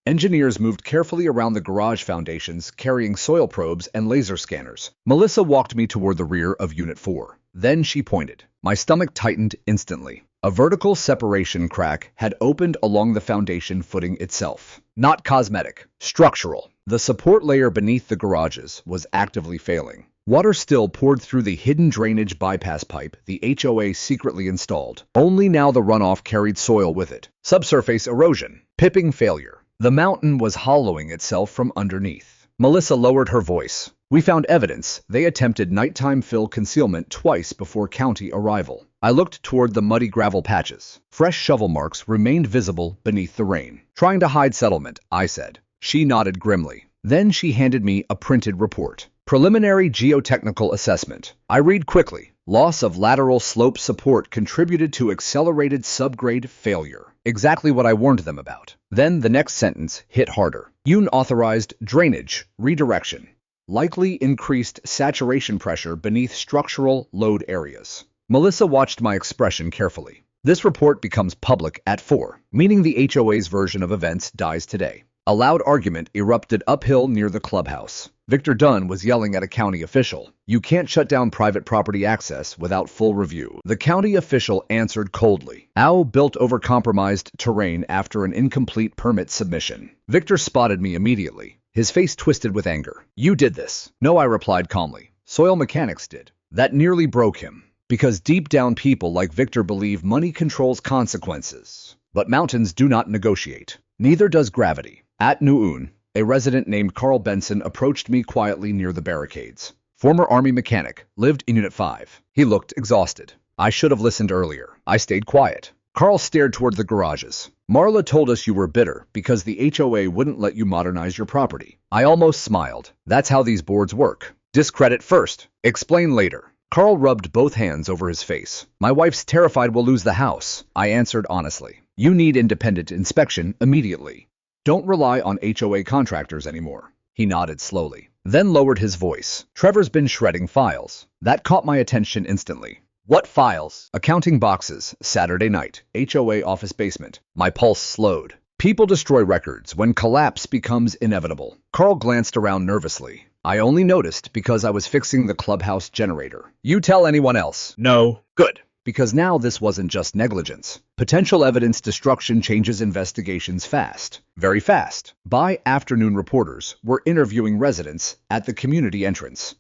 Engineers moved carefully around the garage foundations, carrying soil probes and laser scanners. Melissa walked me toward the rear of Unit 4. Then she pointed. My stomach tightened instantly. A vertical separation crack had opened along the foundation footing itself. Not cosmetic, structural. The support layer beneath the garages was actively failing. Water still poured through the hidden drainage bypass pipe the HOA secretly installed. Only now the runoff carried soil with it. Subsurface erosion. Pipping failure. The mountain was hollowing itself from underneath. Melissa lowered her voice. We found evidence. They attempted nighttime fill concealment twice before county arrival. I looked toward the muddy gravel patches. Fresh shovel marks remained visible beneath the rain. Trying to hide settlement, I said. She nodded grimly. Then she handed me a printed report. Preliminary geotechnical assessment. I read quickly. Loss of lateral slope support contributed to accelerated subgrade failure. Exactly what I warned them about. Then the next sentence hit harder. Unauthorized drainage redirection. Likely increased saturation pressure beneath structural load areas. Melissa watched my expression carefully. This report becomes public at 4, meaning the HOA's version of events dies today. A loud argument erupted uphill near the clubhouse. Victor Dunn was yelling at a county official. You can't shut down private property access without full review. The county official answered coldly. Owl built over compromised terrain after an incomplete permit submission. Victor spotted me immediately. His face twisted with anger. You did this. No, I replied calmly. Soil mechanics did. That nearly broke him. Because deep down people like Victor believe money controls consequences. But mountains do not negotiate. Neither does gravity. At noon, a resident named Carl Benson approached me quietly near the barricades. Former Army mechanic, lived in Unit 5. He looked exhausted. I should have listened earlier. I stayed quiet. Carl stared toward the garages. Marla told us you were bitter because the HOA wouldn't let you modernize your property. I almost smiled. That's how these boards work. Discredit first. Explain later. Carl rubbed both hands over his face. My wife's terrified we'll lose the house. I answered honestly. You need independent inspection immediately. Don't rely on HOA contractors anymore. He nodded slowly, then lowered his voice. Trevor's been shredding files. That caught my attention instantly. What files? Accounting boxes. Saturday night. HOA office basement. My pulse slowed. People destroy records when collapse becomes inevitable. Carl glanced around nervously. I only noticed because I was fixing the clubhouse generator. You tell anyone else? No. Good. Because now this wasn't just negligence. Potential evidence destruction changes investigations fast. Very fast. By afternoon, reporters were interviewing residents at the community entrance.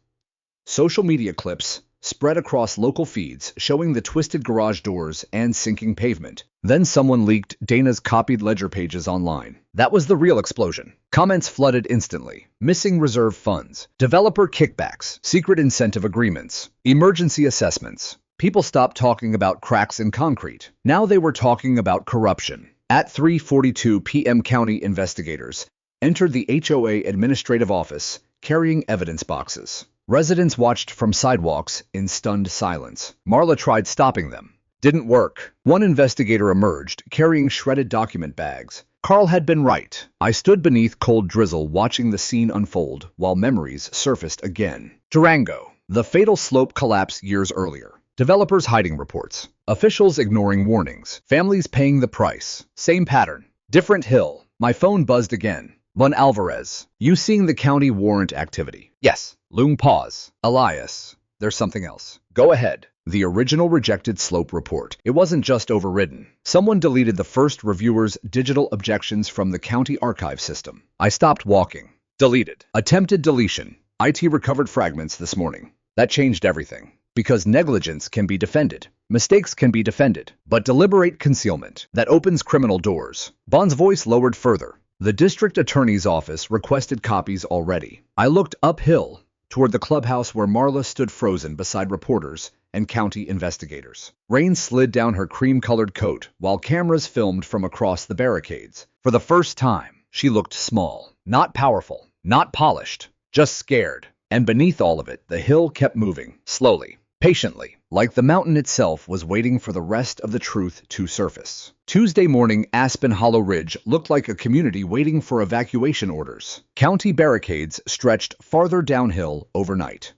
Social media clips spread across local feeds showing the twisted garage doors and sinking pavement. Then someone leaked Dana's copied ledger pages online. That was the real explosion. Comments flooded instantly. Missing reserve funds, developer kickbacks, secret incentive agreements, emergency assessments. People stopped talking about cracks in concrete. Now they were talking about corruption. At 3:42 p.m., county investigators entered the HOA administrative office carrying evidence boxes. Residents watched from sidewalks in stunned silence. Marla tried stopping them. Didn't work. One investigator emerged, carrying shredded document bags. Carl had been right. I stood beneath cold drizzle watching the scene unfold while memories surfaced again. Durango. The fatal slope collapse years earlier. Developers hiding reports. Officials ignoring warnings. Families paying the price. Same pattern. Different hill. My phone buzzed again. Von Alvarez. You seeing the county warrant activity? Yes. Loom pause. Elias. There's something else. Go ahead. The original rejected slope report. It wasn't just overridden. Someone deleted the first reviewer's digital objections from the county archive system. I stopped walking. Deleted. Attempted deletion. IT recovered fragments this morning. That changed everything. Because negligence can be defended. Mistakes can be defended. But deliberate concealment, that opens criminal doors. Bond's voice lowered further. The district attorney's office requested copies already. I looked uphill toward the clubhouse where Marla stood frozen beside reporters and county investigators. Rain slid down her cream-colored coat while cameras filmed from across the barricades. For the first time, she looked small, not powerful, not polished, just scared. And beneath all of it, the hill kept moving, slowly, patiently, like the mountain itself was waiting for the rest of the truth to surface. Tuesday morning, Aspen Hollow Ridge looked like a community waiting for evacuation orders. County barricades stretched farther downhill overnight.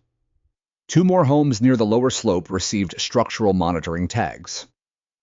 2 more homes near the lower slope received structural monitoring tags.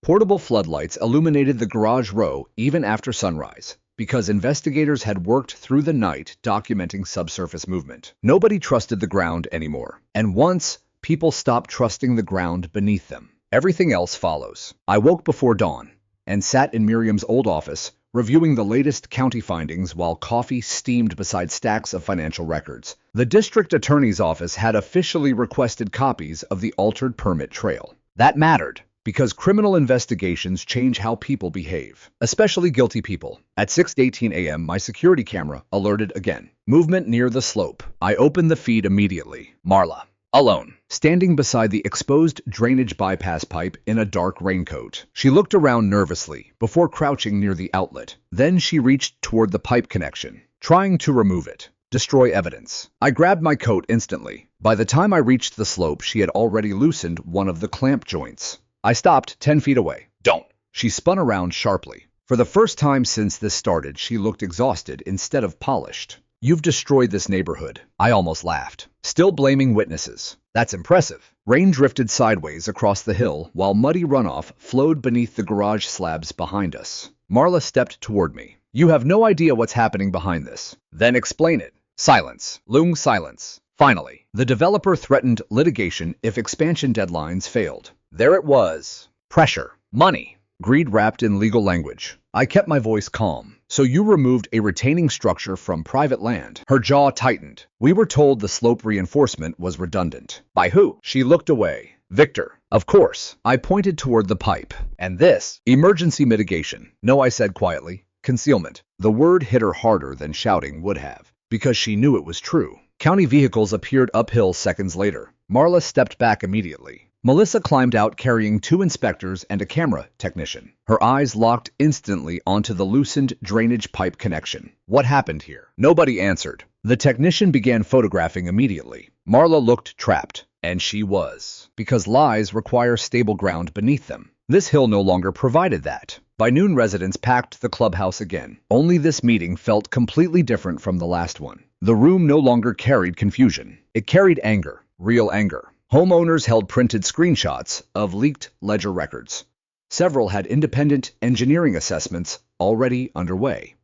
Portable floodlights illuminated the garage row even after sunrise, because investigators had worked through the night documenting subsurface movement. Nobody trusted the ground anymore. And once people stopped trusting the ground beneath them, everything else follows. I woke before dawn and sat in Miriam's old office, reviewing the latest county findings while coffee steamed beside stacks of financial records. The district attorney's office had officially requested copies of the altered permit trail. That mattered, because criminal investigations change how people behave, especially guilty people. At 6:18 a.m., my security camera alerted again. Movement near the slope. I opened the feed immediately. Marla, alone, standing beside the exposed drainage bypass pipe in a dark raincoat. She looked around nervously before crouching near the outlet. Then she reached toward the pipe connection, trying to remove it. Destroy evidence. I grabbed my coat instantly. By the time I reached the slope, she had already loosened one of the clamp joints. I stopped 10 feet away. Don't. She spun around sharply. For the first time since this started, she looked exhausted instead of polished. You've destroyed this neighborhood. I almost laughed. Still blaming witnesses. That's impressive. Rain drifted sideways across the hill while muddy runoff flowed beneath the garage slabs behind us. Marla stepped toward me. You have no idea what's happening behind this. Then explain it. Silence. Long silence. Finally, the developer threatened litigation if expansion deadlines failed. There it was. Pressure. Money. Greed wrapped in legal language. I kept my voice calm. So you removed a retaining structure from private land. Her jaw tightened. We were told the slope reinforcement was redundant. By who? She looked away. Victor. Of course. I pointed toward the pipe. And this? Emergency mitigation. No, I said quietly. Concealment. The word hit her harder than shouting would have, because she knew it was true. County vehicles appeared uphill seconds later. Marla stepped back immediately. Melissa climbed out carrying 2 inspectors and a camera technician. Her eyes locked instantly onto the loosened drainage pipe connection. What happened here? Nobody answered. The technician began photographing immediately. Marla looked trapped, and she was, because lies require stable ground beneath them. This hill no longer provided that. By noon, residents packed the clubhouse again. Only this meeting felt completely different from the last one. The room no longer carried confusion. It carried anger, real anger. Homeowners held printed screenshots of leaked ledger records. Several had independent engineering assessments already underway.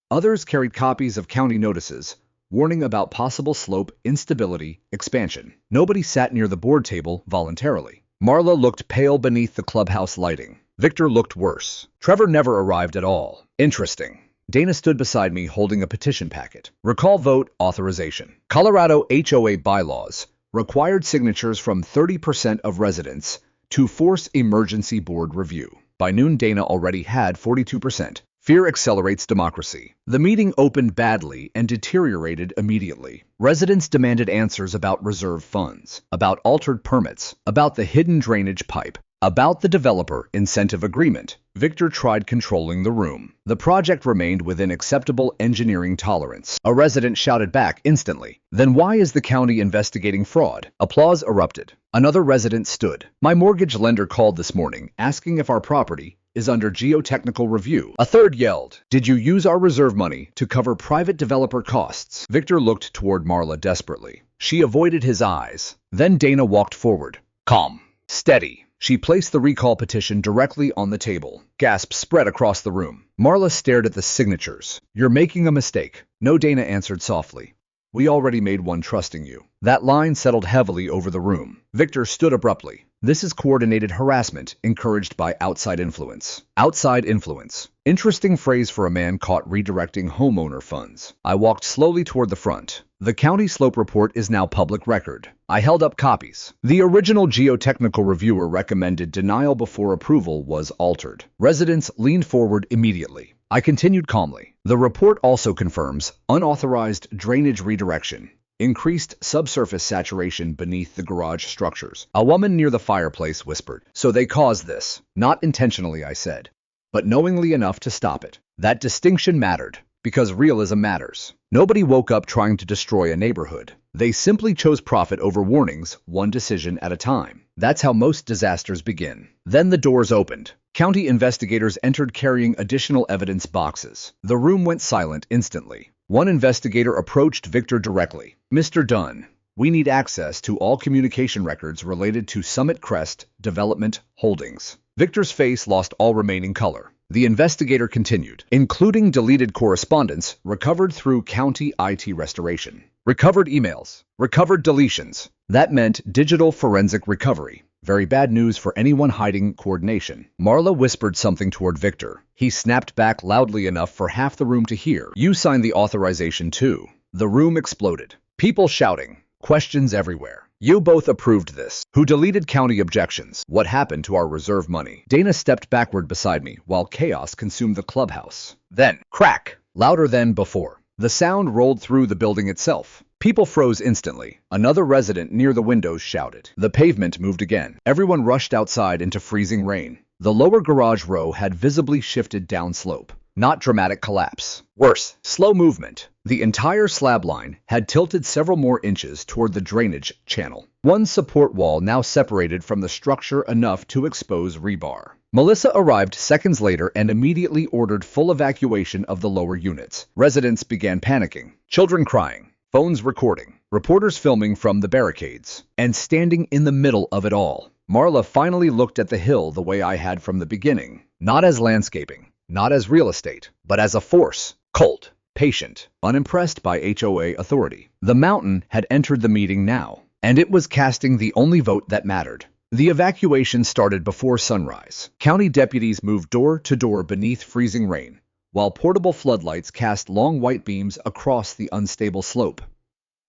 Others carried copies of county notices, warning about possible slope instability expansion. Nobody sat near the board table voluntarily. Marla looked pale beneath the clubhouse lighting. Victor looked worse. Trevor never arrived at all. Interesting. Dana stood beside me holding a petition packet. Recall vote authorization. Colorado HOA bylaws Required signatures from 30% of residents to force emergency board review. By noon, Dana already had 42%. Fear accelerates democracy. The meeting opened badly and deteriorated immediately. Residents demanded answers about reserve funds, about altered permits, about the hidden drainage pipe, about the developer incentive agreement. Victor tried controlling the room. The project remained within acceptable engineering tolerance. A resident shouted back instantly, "Then why is the county investigating fraud?" Applause erupted. Another resident stood. "My mortgage lender called this morning asking if our property is under geotechnical review." A third yelled, "Did you use our reserve money to cover private developer costs?" Victor looked toward Marla desperately. She avoided his eyes. Then Dana walked forward. Calm. Steady. She placed the recall petition directly on the table. Gasps spread across the room. Marla stared at the signatures. "You're making a mistake." "No," Dana answered softly. "We already made one trusting you." That line settled heavily over the room. Victor stood abruptly. "This is coordinated harassment encouraged by outside influence." Outside influence. Interesting phrase for a man caught redirecting homeowner funds. I walked slowly toward the front. The county slope report is now public record. I held up copies. The original geotechnical reviewer recommended denial before approval was altered. Residents leaned forward immediately. I continued calmly. The report also confirms unauthorized drainage redirection, increased subsurface saturation beneath the garage structures. A woman near the fireplace whispered, "So they caused this." "Not intentionally," I said, "but knowingly enough to stop it." That distinction mattered, because realism matters. Nobody woke up trying to destroy a neighborhood. They simply chose profit over warnings, one decision at a time. That's how most disasters begin. Then the doors opened. County investigators entered carrying additional evidence boxes. The room went silent instantly. One investigator approached Victor directly. "Mr. Dunn, we need access to all communication records related to Summit Crest Development Holdings." Victor's face lost all remaining color. The investigator continued, "Including deleted correspondence recovered through county IT restoration. Recovered emails. Recovered deletions." That meant digital forensic recovery. Very bad news for anyone hiding coordination. Marla whispered something toward Victor. He snapped back loudly enough for half the room to hear. "You signed the authorization too." The room exploded. People shouting. Questions everywhere. "You both approved this." "Who deleted county objections?" "What happened to our reserve money?" Dana stepped backward beside me while chaos consumed the clubhouse. Then, crack! Louder than before. The sound rolled through the building itself. People froze instantly. Another resident near the windows shouted. The pavement moved again. Everyone rushed outside into freezing rain. The lower garage row had visibly shifted downslope. Not dramatic collapse. Worse, slow movement. The entire slab line had tilted several more inches toward the drainage channel. One support wall now separated from the structure enough to expose rebar. Melissa arrived seconds later and immediately ordered full evacuation of the lower units. Residents began panicking. Children crying. Phones recording. Reporters filming from the barricades. And standing in the middle of it all, Marla finally looked at the hill the way I had from the beginning. Not as landscaping. Not as real estate, but as a force, cold, patient, unimpressed by HOA authority. The mountain had entered the meeting now, and it was casting the only vote that mattered. The evacuation started before sunrise. County deputies moved door to door beneath freezing rain, while portable floodlights cast long white beams across the unstable slope.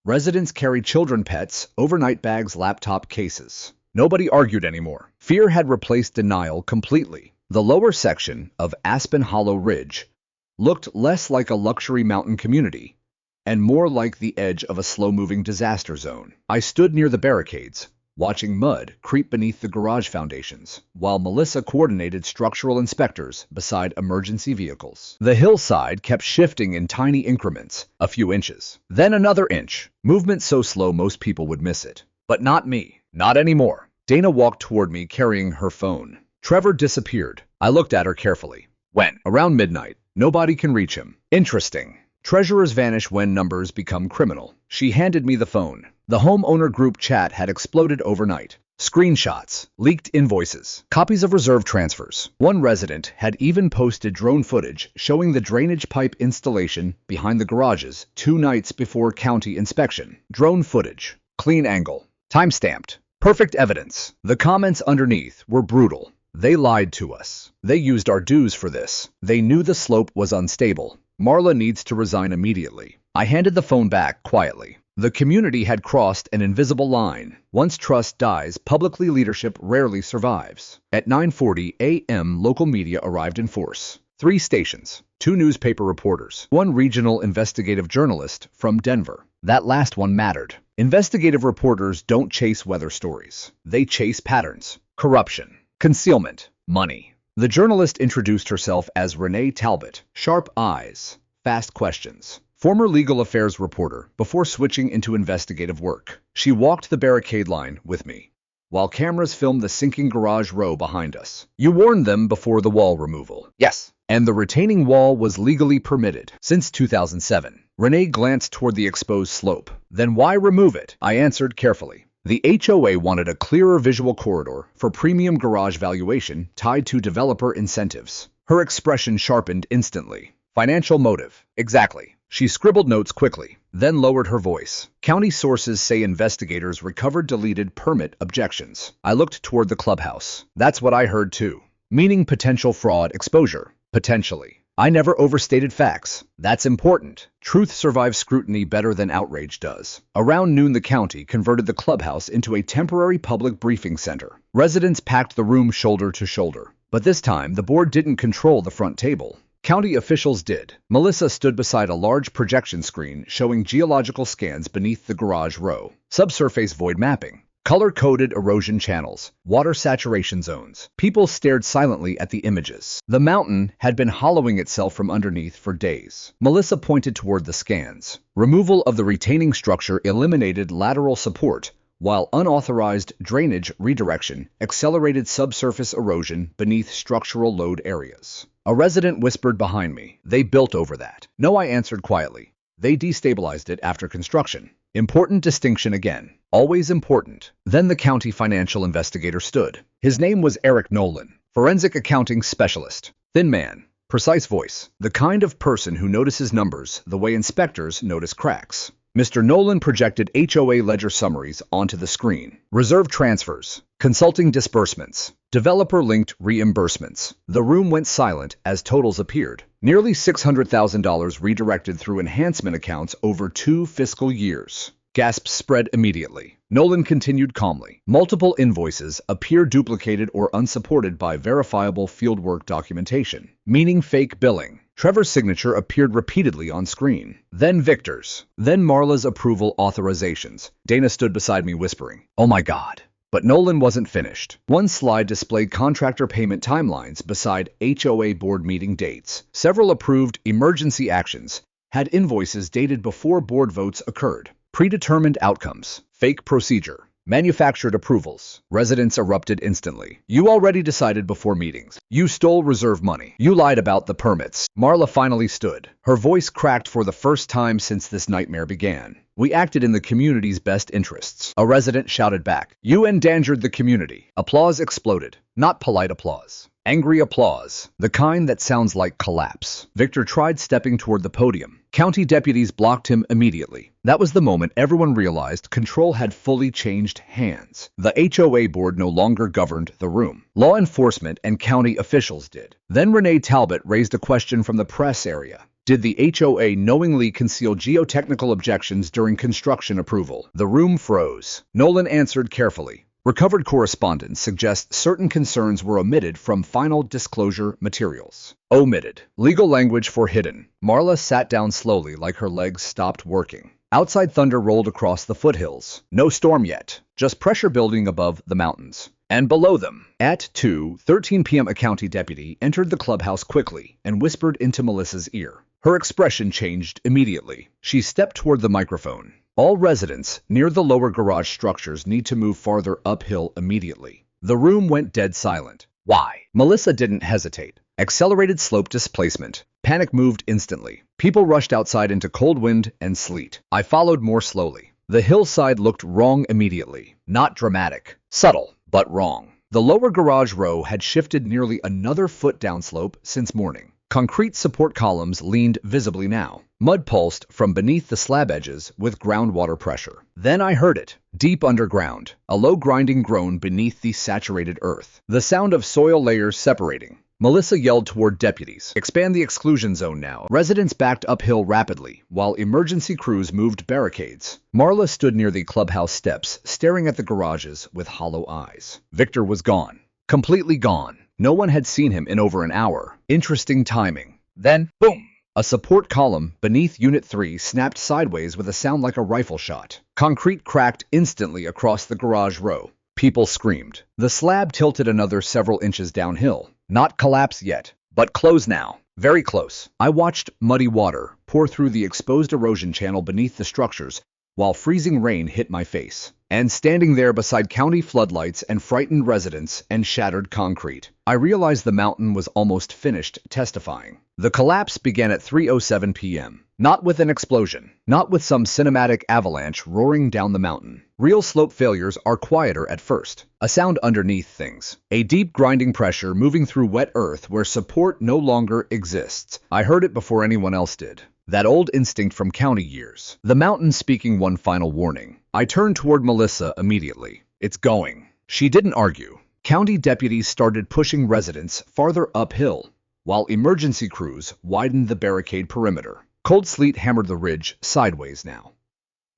Residents carried children pets, overnight bags, laptop cases. Nobody argued anymore. Fear had replaced denial completely. The lower section of Aspen Hollow Ridge looked less like a luxury mountain community and more like the edge of a slow-moving disaster zone. I stood near the barricades, watching mud creep beneath the garage foundations, while Melissa coordinated structural inspectors beside emergency vehicles. The hillside kept shifting in tiny increments, a few inches, then another inch, movement so slow most people would miss it. But not me. Not anymore. Dana walked toward me carrying her phone. Trevor disappeared. I looked at her carefully. When? Around midnight. Nobody can reach him. Interesting. Treasurers vanish when numbers become criminal. She handed me the phone. The homeowner group chat had exploded overnight. Screenshots, leaked invoices, copies of reserve transfers. One resident had even posted drone footage showing the drainage pipe installation behind the garages 2 nights before county inspection. Drone footage. Clean angle. Time-stamped. Perfect evidence. The comments underneath were brutal. They lied to us. They used our dues for this. They knew the slope was unstable. Marla needs to resign immediately. I handed the phone back quietly. The community had crossed an invisible line. Once trust dies, publicly leadership rarely survives. At 9:40 a.m., local media arrived in force. 3 stations, 2 newspaper reporters, 1 regional investigative journalist from Denver. That last one mattered. Investigative reporters don't chase weather stories. They chase patterns, corruption, concealment, money. The journalist introduced herself as Renee Talbot, sharp eyes, fast questions. Former legal affairs reporter before switching into investigative work. She walked the barricade line with me, while cameras filmed the sinking garage row behind us. You warned them before the wall removal. Yes. And the retaining wall was legally permitted since 2007. Renee glanced toward the exposed slope. Then why remove it? I answered carefully. The HOA wanted a clearer visual corridor for premium garage valuation tied to developer incentives. Her expression sharpened instantly. Financial motive. Exactly. She scribbled notes quickly, then lowered her voice. County sources say investigators recovered deleted permit objections. I looked toward the clubhouse. That's what I heard too. Meaning potential fraud exposure. Potentially. I never overstated facts. That's important. Truth survives scrutiny better than outrage does. Around noon, the county converted the clubhouse into a temporary public briefing center. Residents packed the room shoulder to shoulder. But this time, the board didn't control the front table. County officials did. Melissa stood beside a large projection screen showing geological scans beneath the garage row, subsurface void mapping, color-coded erosion channels, water saturation zones. People stared silently at the images. The mountain had been hollowing itself from underneath for days. Melissa pointed toward the scans. Removal of the retaining structure eliminated lateral support, while unauthorized drainage redirection accelerated subsurface erosion beneath structural load areas. A resident whispered behind me. They built over that. No, I answered quietly. They destabilized it after construction. Important distinction again. Always important. Then the county financial investigator stood. His name was Eric Nolan, forensic accounting specialist. Thin man, precise voice. The kind of person who notices numbers the way inspectors notice cracks. Mr. Nolan projected HOA ledger summaries onto the screen. Reserve transfers, consulting disbursements, developer-linked reimbursements. The room went silent as totals appeared. Nearly $600,000 redirected through enhancement accounts over 2 fiscal years. Gasps spread immediately. Nolan continued calmly. Multiple invoices appear duplicated or unsupported by verifiable fieldwork documentation, meaning fake billing. Trevor's signature appeared repeatedly on screen. Then Victor's. Then Marla's approval authorizations. Dana stood beside me whispering, "Oh my God." But Nolan wasn't finished. One slide displayed contractor payment timelines beside HOA board meeting dates. Several approved emergency actions had invoices dated before board votes occurred. Predetermined outcomes. Fake procedure. Manufactured approvals. Residents erupted instantly. You already decided before meetings. You stole reserve money. You lied about the permits. Marla finally stood. Her voice cracked for the first time since this nightmare began. We acted in the community's best interests. A resident shouted back. You endangered the community. Applause exploded. Not polite applause. Angry applause. The kind that sounds like collapse. Victor tried stepping toward the podium. County deputies blocked him immediately. That was the moment everyone realized control had fully changed hands. The HOA board no longer governed the room. Law enforcement and county officials did. Then Renee Talbot raised a question from the press area. Did the HOA knowingly conceal geotechnical objections during construction approval? The room froze. Nolan answered carefully. Recovered correspondence suggests certain concerns were omitted from final disclosure materials. Omitted. Legal language for hidden. Marla sat down slowly like her legs stopped working. Outside thunder rolled across the foothills. No storm yet, just pressure building above the mountains. And below them. At 2:13 p.m. a county deputy entered the clubhouse quickly and whispered into Melissa's ear. Her expression changed immediately. She stepped toward the microphone. All residents near the lower garage structures need to move farther uphill immediately. The room went dead silent. Why? Melissa didn't hesitate. Accelerated slope displacement. Panic moved instantly. People rushed outside into cold wind and sleet. I followed more slowly. The hillside looked wrong immediately. Not dramatic. Subtle, but wrong. The lower garage row had shifted nearly another foot downslope since morning. Concrete support columns leaned visibly now. Mud pulsed from beneath the slab edges with groundwater pressure. Then I heard it, deep underground, a low grinding groan beneath the saturated earth. The sound of soil layers separating. Melissa yelled toward deputies. Expand the exclusion zone now. Residents backed uphill rapidly, while emergency crews moved barricades. Marla stood near the clubhouse steps, staring at the garages with hollow eyes. Victor was gone. Completely gone. No one had seen him in over an hour. Interesting timing. Then, boom! A support column beneath Unit 3 snapped sideways with a sound like a rifle shot. Concrete cracked instantly across the garage row. People screamed. The slab tilted another several inches downhill. Not collapse yet, but close now. Very close. I watched muddy water pour through the exposed erosion channel beneath the structures while freezing rain hit my face. And standing there beside county floodlights and frightened residents and shattered concrete, I realized the mountain was almost finished testifying. The collapse began at 3:07 p.m. Not with an explosion, not with some cinematic avalanche roaring down the mountain. Real slope failures are quieter at first. A sound underneath things. A deep grinding pressure moving through wet earth where support no longer exists. I heard it before anyone else did. That old instinct from county years. The mountain speaking one final warning. I turned toward Melissa immediately. It's going. She didn't argue. County deputies started pushing residents farther uphill, while emergency crews widened the barricade perimeter. Cold sleet hammered the ridge sideways now.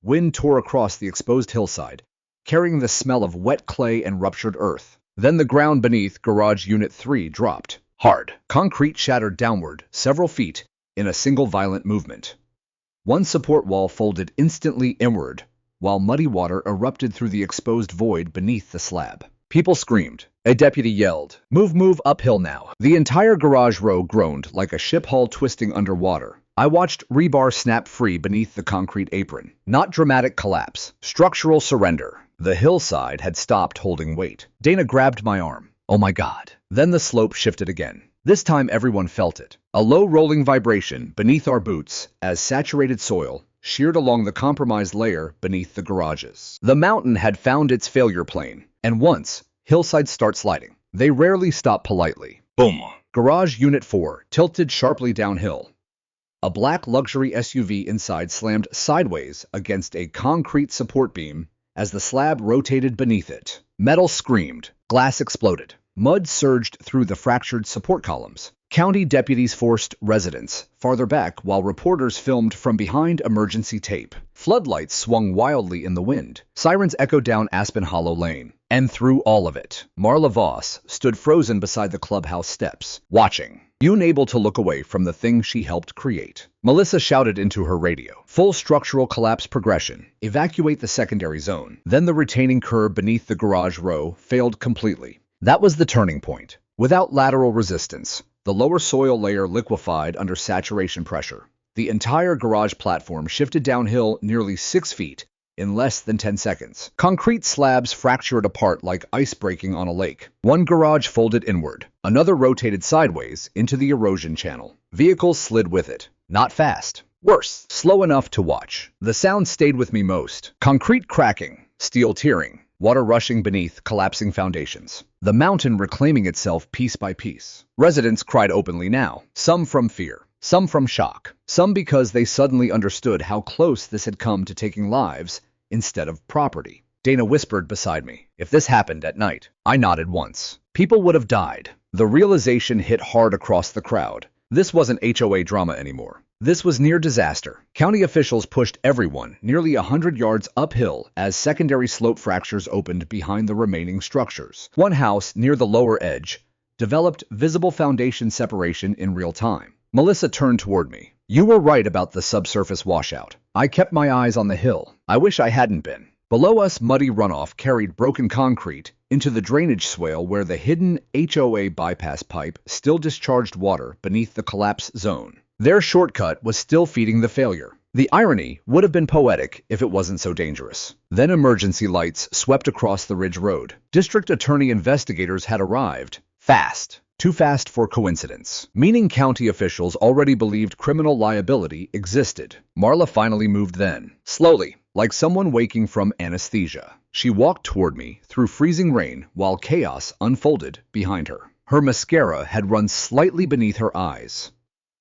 Wind tore across the exposed hillside, carrying the smell of wet clay and ruptured earth. Then the ground beneath Garage Unit 3 dropped. Hard. Concrete shattered downward several feet in a single violent movement. One support wall folded instantly inward, while muddy water erupted through the exposed void beneath the slab. People screamed. A deputy yelled, move uphill now." The entire garage row groaned like a ship hull twisting underwater. I watched rebar snap free beneath the concrete apron. Not dramatic collapse. Structural surrender. The hillside had stopped holding weight. Dana grabbed my arm. Oh my God. Then the slope shifted again. This time everyone felt it. A low rolling vibration beneath our boots as saturated soil sheared along the compromised layer beneath the garages. The mountain had found its failure plane, and once Hillside starts sliding, they rarely stop politely. Boom! Garage Unit 4 tilted sharply downhill. A black luxury SUV inside slammed sideways against a concrete support beam as the slab rotated beneath it. Metal screamed. Glass exploded. Mud surged through the fractured support columns. County deputies forced residents farther back while reporters filmed from behind emergency tape. Floodlights swung wildly in the wind. Sirens echoed down Aspen Hollow Lane. And through all of it, Marla Voss stood frozen beside the clubhouse steps, watching, unable to look away from the thing she helped create. Melissa shouted into her radio. Full structural collapse progression. Evacuate the secondary zone. Then the retaining curb beneath the garage row failed completely. That was the turning point. Without lateral resistance, the lower soil layer liquefied under saturation pressure. The entire garage platform shifted downhill nearly 6 feet in less than 10 seconds. Concrete slabs fractured apart like ice breaking on a lake. One garage folded inward. Another rotated sideways into the erosion channel. Vehicles slid with it. Not fast. Worse. Slow enough to watch. The sound stayed with me most. Concrete cracking. Steel tearing. Water rushing beneath collapsing foundations. The mountain reclaiming itself piece by piece. Residents cried openly now, some from fear, some from shock, some because they suddenly understood how close this had come to taking lives instead of property. Dana whispered beside me, "If this happened at night." I nodded once. People would have died. The realization hit hard across the crowd. This wasn't HOA drama anymore. This was near disaster. County officials pushed everyone nearly 100 yards uphill as secondary slope fractures opened behind the remaining structures. One house near the lower edge developed visible foundation separation in real time. Melissa turned toward me. "You were right about the subsurface washout." I kept my eyes on the hill. I wish I hadn't been. Below us, muddy runoff carried broken concrete into the drainage swale where the hidden HOA bypass pipe still discharged water beneath the collapse zone. Their shortcut was still feeding the failure. The irony would have been poetic if it wasn't so dangerous. Then emergency lights swept across the ridge road. District attorney investigators had arrived. Fast. Too fast for coincidence. Meaning county officials already believed criminal liability existed. Marla finally moved then. Slowly, like someone waking from anesthesia. She walked toward me through freezing rain while chaos unfolded behind her. Her mascara had run slightly beneath her eyes.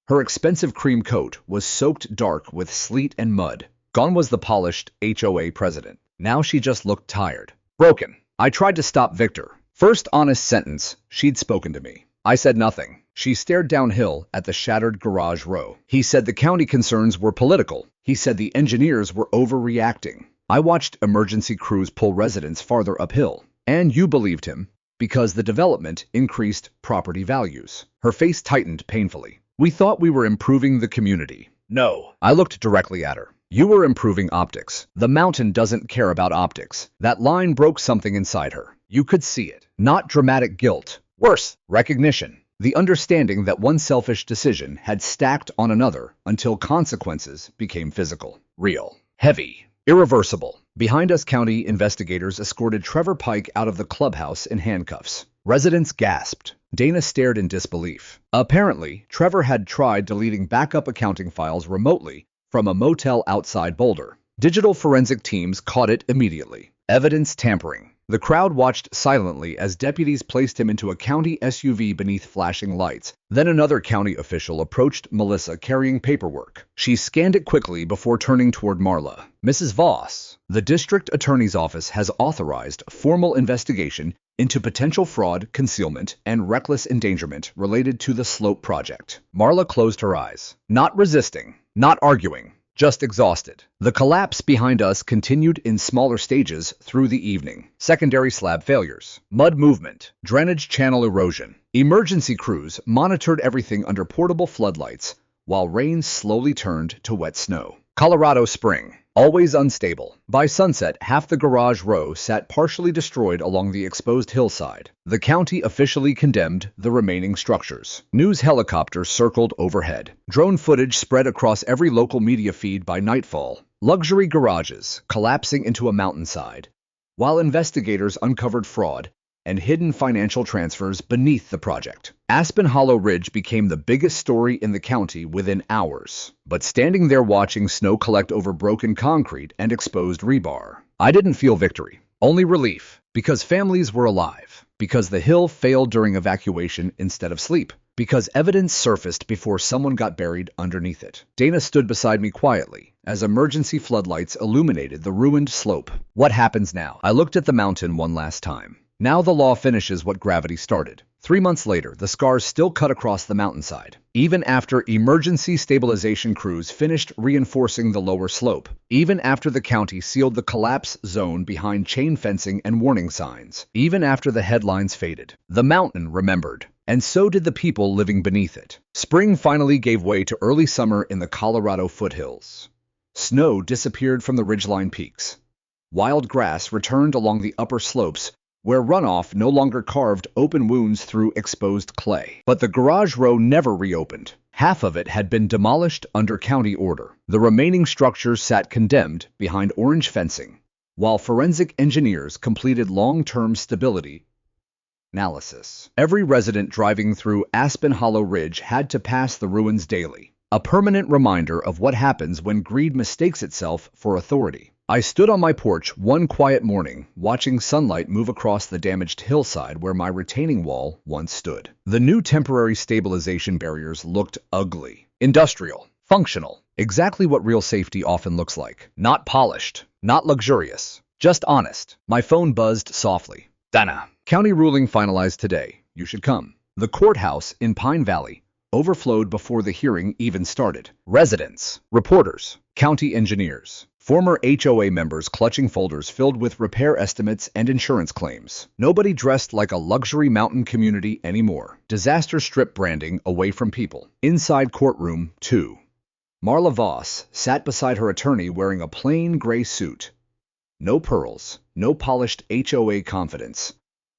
Her expensive cream coat was soaked dark with sleet and mud. Gone was the polished HOA president. Now she just looked tired. Broken. I tried to stop Victor. First honest sentence she'd spoken to me. I said nothing. She stared downhill at the shattered garage row. He said the county concerns were political. He said the engineers were overreacting. I watched emergency crews pull residents farther uphill. And you believed him, because the development increased property values. Her face tightened painfully. We thought we were improving the community. No. I looked directly at her. You were improving optics. The mountain doesn't care about optics. That line broke something inside her. You could see it. Not dramatic guilt. Worse, recognition. The understanding that one selfish decision had stacked on another until consequences became physical. Real. Heavy. Irreversible. Behind us, county investigators escorted Trevor Pike out of the clubhouse in handcuffs. Residents gasped. Dana stared in disbelief. Apparently, Trevor had tried deleting backup accounting files remotely from a motel outside Boulder. Digital forensic teams caught it immediately. Evidence tampering. The crowd watched silently as deputies placed him into a county SUV beneath flashing lights. Then another county official approached Melissa carrying paperwork. She scanned it quickly before turning toward Marla. Mrs. Voss, the district attorney's office has authorized a formal investigation into potential fraud, concealment, and reckless endangerment related to the Slope project. Marla closed her eyes. Not resisting, not arguing. Just exhausted. The collapse behind us continued in smaller stages through the evening. Secondary slab failures, mud movement, drainage channel erosion. Emergency crews monitored everything under portable floodlights while rain slowly turned to wet snow. Colorado spring, always unstable. By sunset, half the garage row sat partially destroyed along the exposed hillside. The county officially condemned the remaining structures. News helicopters circled overhead. Drone footage spread across every local media feed by nightfall. Luxury garages collapsing into a mountainside, while investigators uncovered fraud and hidden financial transfers beneath the project. Aspen Hollow Ridge became the biggest story in the county within hours. But standing there watching snow collect over broken concrete and exposed rebar, I didn't feel victory, only relief, because families were alive, because the hill failed during evacuation instead of sleep, because evidence surfaced before someone got buried underneath it. Dana stood beside me quietly as emergency floodlights illuminated the ruined slope. What happens now? I looked at the mountain one last time. Now the law finishes what gravity started. 3 months later, the scars still cut across the mountainside. Even after emergency stabilization crews finished reinforcing the lower slope. Even after the county sealed the collapse zone behind chain fencing and warning signs. Even after the headlines faded. The mountain remembered. And so did the people living beneath it. Spring finally gave way to early summer in the Colorado foothills. Snow disappeared from the ridgeline peaks. Wild grass returned along the upper slopes, where runoff no longer carved open wounds through exposed clay. But the garage row never reopened. Half of it had been demolished under county order. The remaining structures sat condemned behind orange fencing, while forensic engineers completed long-term stability analysis. Every resident driving through Aspen Hollow Ridge had to pass the ruins daily, a permanent reminder of what happens when greed mistakes itself for authority. I stood on my porch one quiet morning, watching sunlight move across the damaged hillside where my retaining wall once stood. The new temporary stabilization barriers looked ugly. Industrial. Functional. Exactly what real safety often looks like. Not polished. Not luxurious. Just honest. My phone buzzed softly. Dana. County ruling finalized today. You should come. The courthouse in Pine Valley overflowed before the hearing even started. Residents. Reporters. County engineers. Former HOA members clutching folders filled with repair estimates and insurance claims. Nobody dressed like a luxury mountain community anymore. Disaster strip branding away from people. Inside courtroom 2. Marla Voss sat beside her attorney wearing a plain gray suit. No pearls, no polished HOA confidence,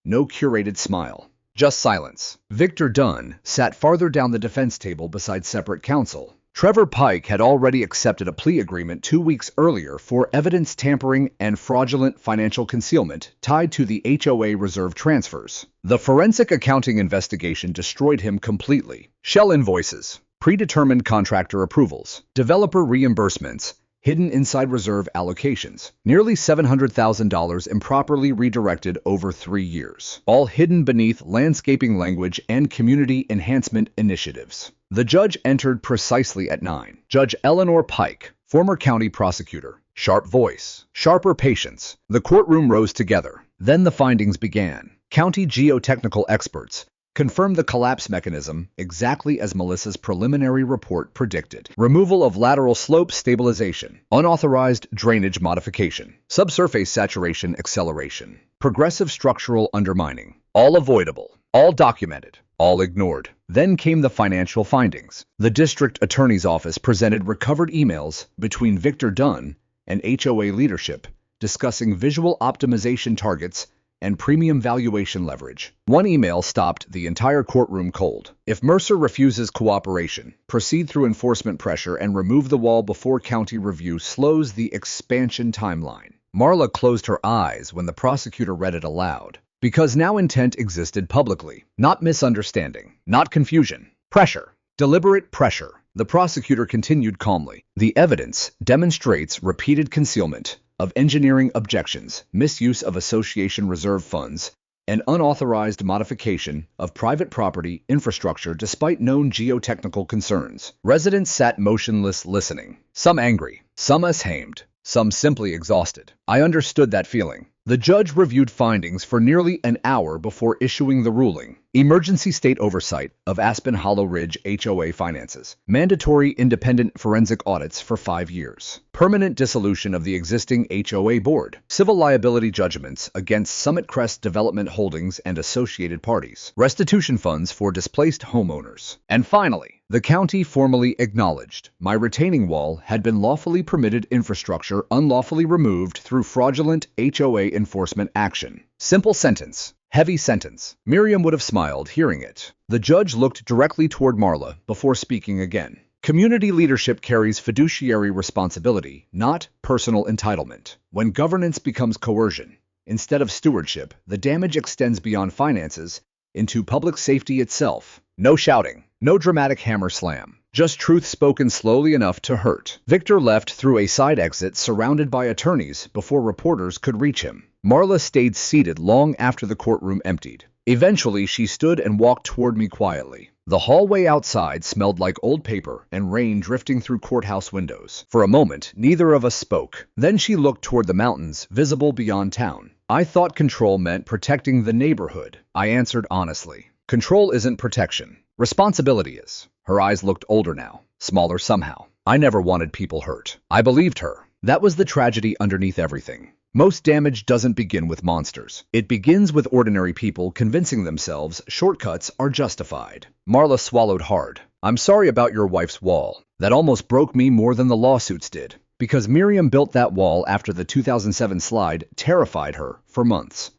no curated smile. Just silence. Victor Dunn sat farther down the defense table beside separate counsel. Trevor Pike had already accepted a plea agreement 2 weeks earlier for evidence tampering and fraudulent financial concealment tied to the HOA reserve transfers. The forensic accounting investigation destroyed him completely. Shell invoices, predetermined contractor approvals, developer reimbursements, hidden inside reserve allocations, nearly $700,000 improperly redirected over 3 years, all hidden beneath landscaping language and community enhancement initiatives. The judge entered precisely at 9. Judge Eleanor Pike, former county prosecutor. Sharp voice, sharper patience. The courtroom rose together. Then the findings began. County geotechnical experts confirmed the collapse mechanism exactly as Melissa's preliminary report predicted. Removal of lateral slope stabilization, unauthorized drainage modification, subsurface saturation acceleration, progressive structural undermining. All avoidable, all documented, all ignored. Then came the financial findings. The district attorney's office presented recovered emails between Victor Dunn and HOA leadership discussing visual optimization targets and premium valuation leverage. One email stopped the entire courtroom cold. If Mercer refuses cooperation, proceed through enforcement pressure and remove the wall before county review slows the expansion timeline. Marla closed her eyes when the prosecutor read it aloud, because now intent existed publicly, not misunderstanding, not confusion. Pressure. Deliberate pressure. The prosecutor continued calmly. The evidence demonstrates repeated concealment of engineering objections, misuse of association reserve funds, and unauthorized modification of private property infrastructure despite known geotechnical concerns. Residents sat motionless listening, some angry, some ashamed, some simply exhausted. I understood that feeling. The judge reviewed findings for nearly an hour before issuing the ruling. Emergency state oversight of Aspen Hollow Ridge HOA finances. Mandatory independent forensic audits for 5 years. Permanent dissolution of the existing HOA board. Civil liability judgments against Summit Crest Development Holdings and associated parties. Restitution funds for displaced homeowners. And finally, the county formally acknowledged my retaining wall had been lawfully permitted infrastructure unlawfully removed through fraudulent HOA enforcement action. Simple sentence. Heavy sentence. Miriam would have smiled hearing it. The judge looked directly toward Marla before speaking again. Community leadership carries fiduciary responsibility, not personal entitlement. When governance becomes coercion, instead of stewardship, the damage extends beyond finances into public safety itself. No shouting, no dramatic hammer slam. Just truth spoken slowly enough to hurt. Victor left through a side exit surrounded by attorneys before reporters could reach him. Marla stayed seated long after the courtroom emptied. Eventually, she stood and walked toward me quietly. The hallway outside smelled like old paper and rain drifting through courthouse windows. For a moment, neither of us spoke. Then she looked toward the mountains, visible beyond town. I thought control meant protecting the neighborhood. I answered honestly. Control isn't protection. Responsibility is. Her eyes looked older now, smaller somehow. I never wanted people hurt. I believed her. That was the tragedy underneath everything. Most damage doesn't begin with monsters. It begins with ordinary people convincing themselves shortcuts are justified. Marla swallowed hard. I'm sorry about your wife's wall. That almost broke me more than the lawsuits did. Because Miriam built that wall after the 2007 slide terrified her for months.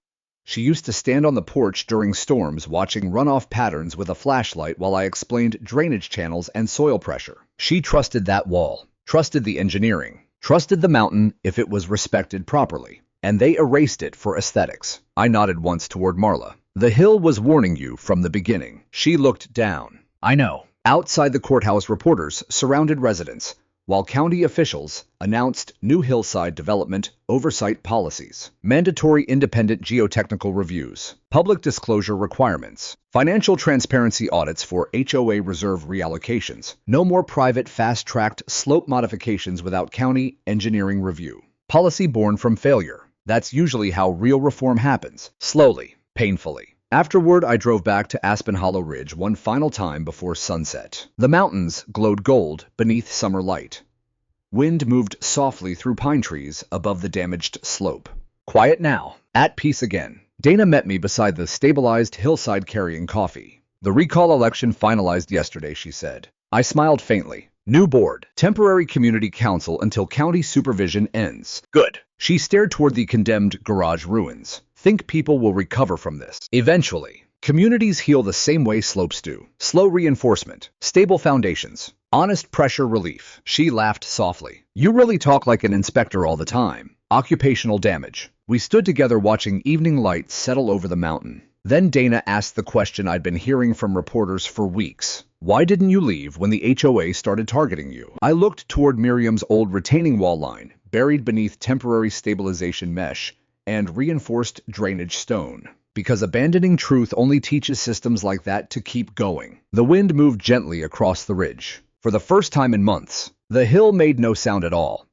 She used to stand on the porch during storms watching runoff patterns with a flashlight while I explained drainage channels and soil pressure. She trusted that wall, trusted the engineering, trusted the mountain if it was respected properly. And they erased it for aesthetics. I nodded once toward Marla. The hill was warning you from the beginning. She looked down. I know. Outside the courthouse, reporters surrounded residents, while county officials announced new Hillside development oversight policies, mandatory independent geotechnical reviews, public disclosure requirements, financial transparency audits for HOA reserve reallocations, no more private fast-tracked slope modifications without county engineering review. Policy born from failure. That's usually how real reform happens, slowly, painfully. Afterward, I drove back to Aspen Hollow Ridge one final time before sunset. The mountains glowed gold beneath summer light. Wind moved softly through pine trees above the damaged slope. Quiet now. At peace again. Dana met me beside the stabilized hillside carrying coffee. The recall election finalized yesterday, she said. I smiled faintly. New board. Temporary community council until county supervision ends. Good. She stared toward the condemned garage ruins. Think people will recover from this. Eventually, communities heal the same way slopes do. Slow reinforcement, stable foundations, honest pressure relief. She laughed softly. You really talk like an inspector all the time. Occupational damage. We stood together watching evening light settle over the mountain. Then Dana asked the question I'd been hearing from reporters for weeks. Why didn't you leave when the HOA started targeting you? I looked toward Miriam's old retaining wall line, buried beneath temporary stabilization mesh and reinforced drainage stone. Because abandoning truth only teaches systems like that to keep going. The wind moved gently across the ridge. For the first time in months, the hill made no sound at all.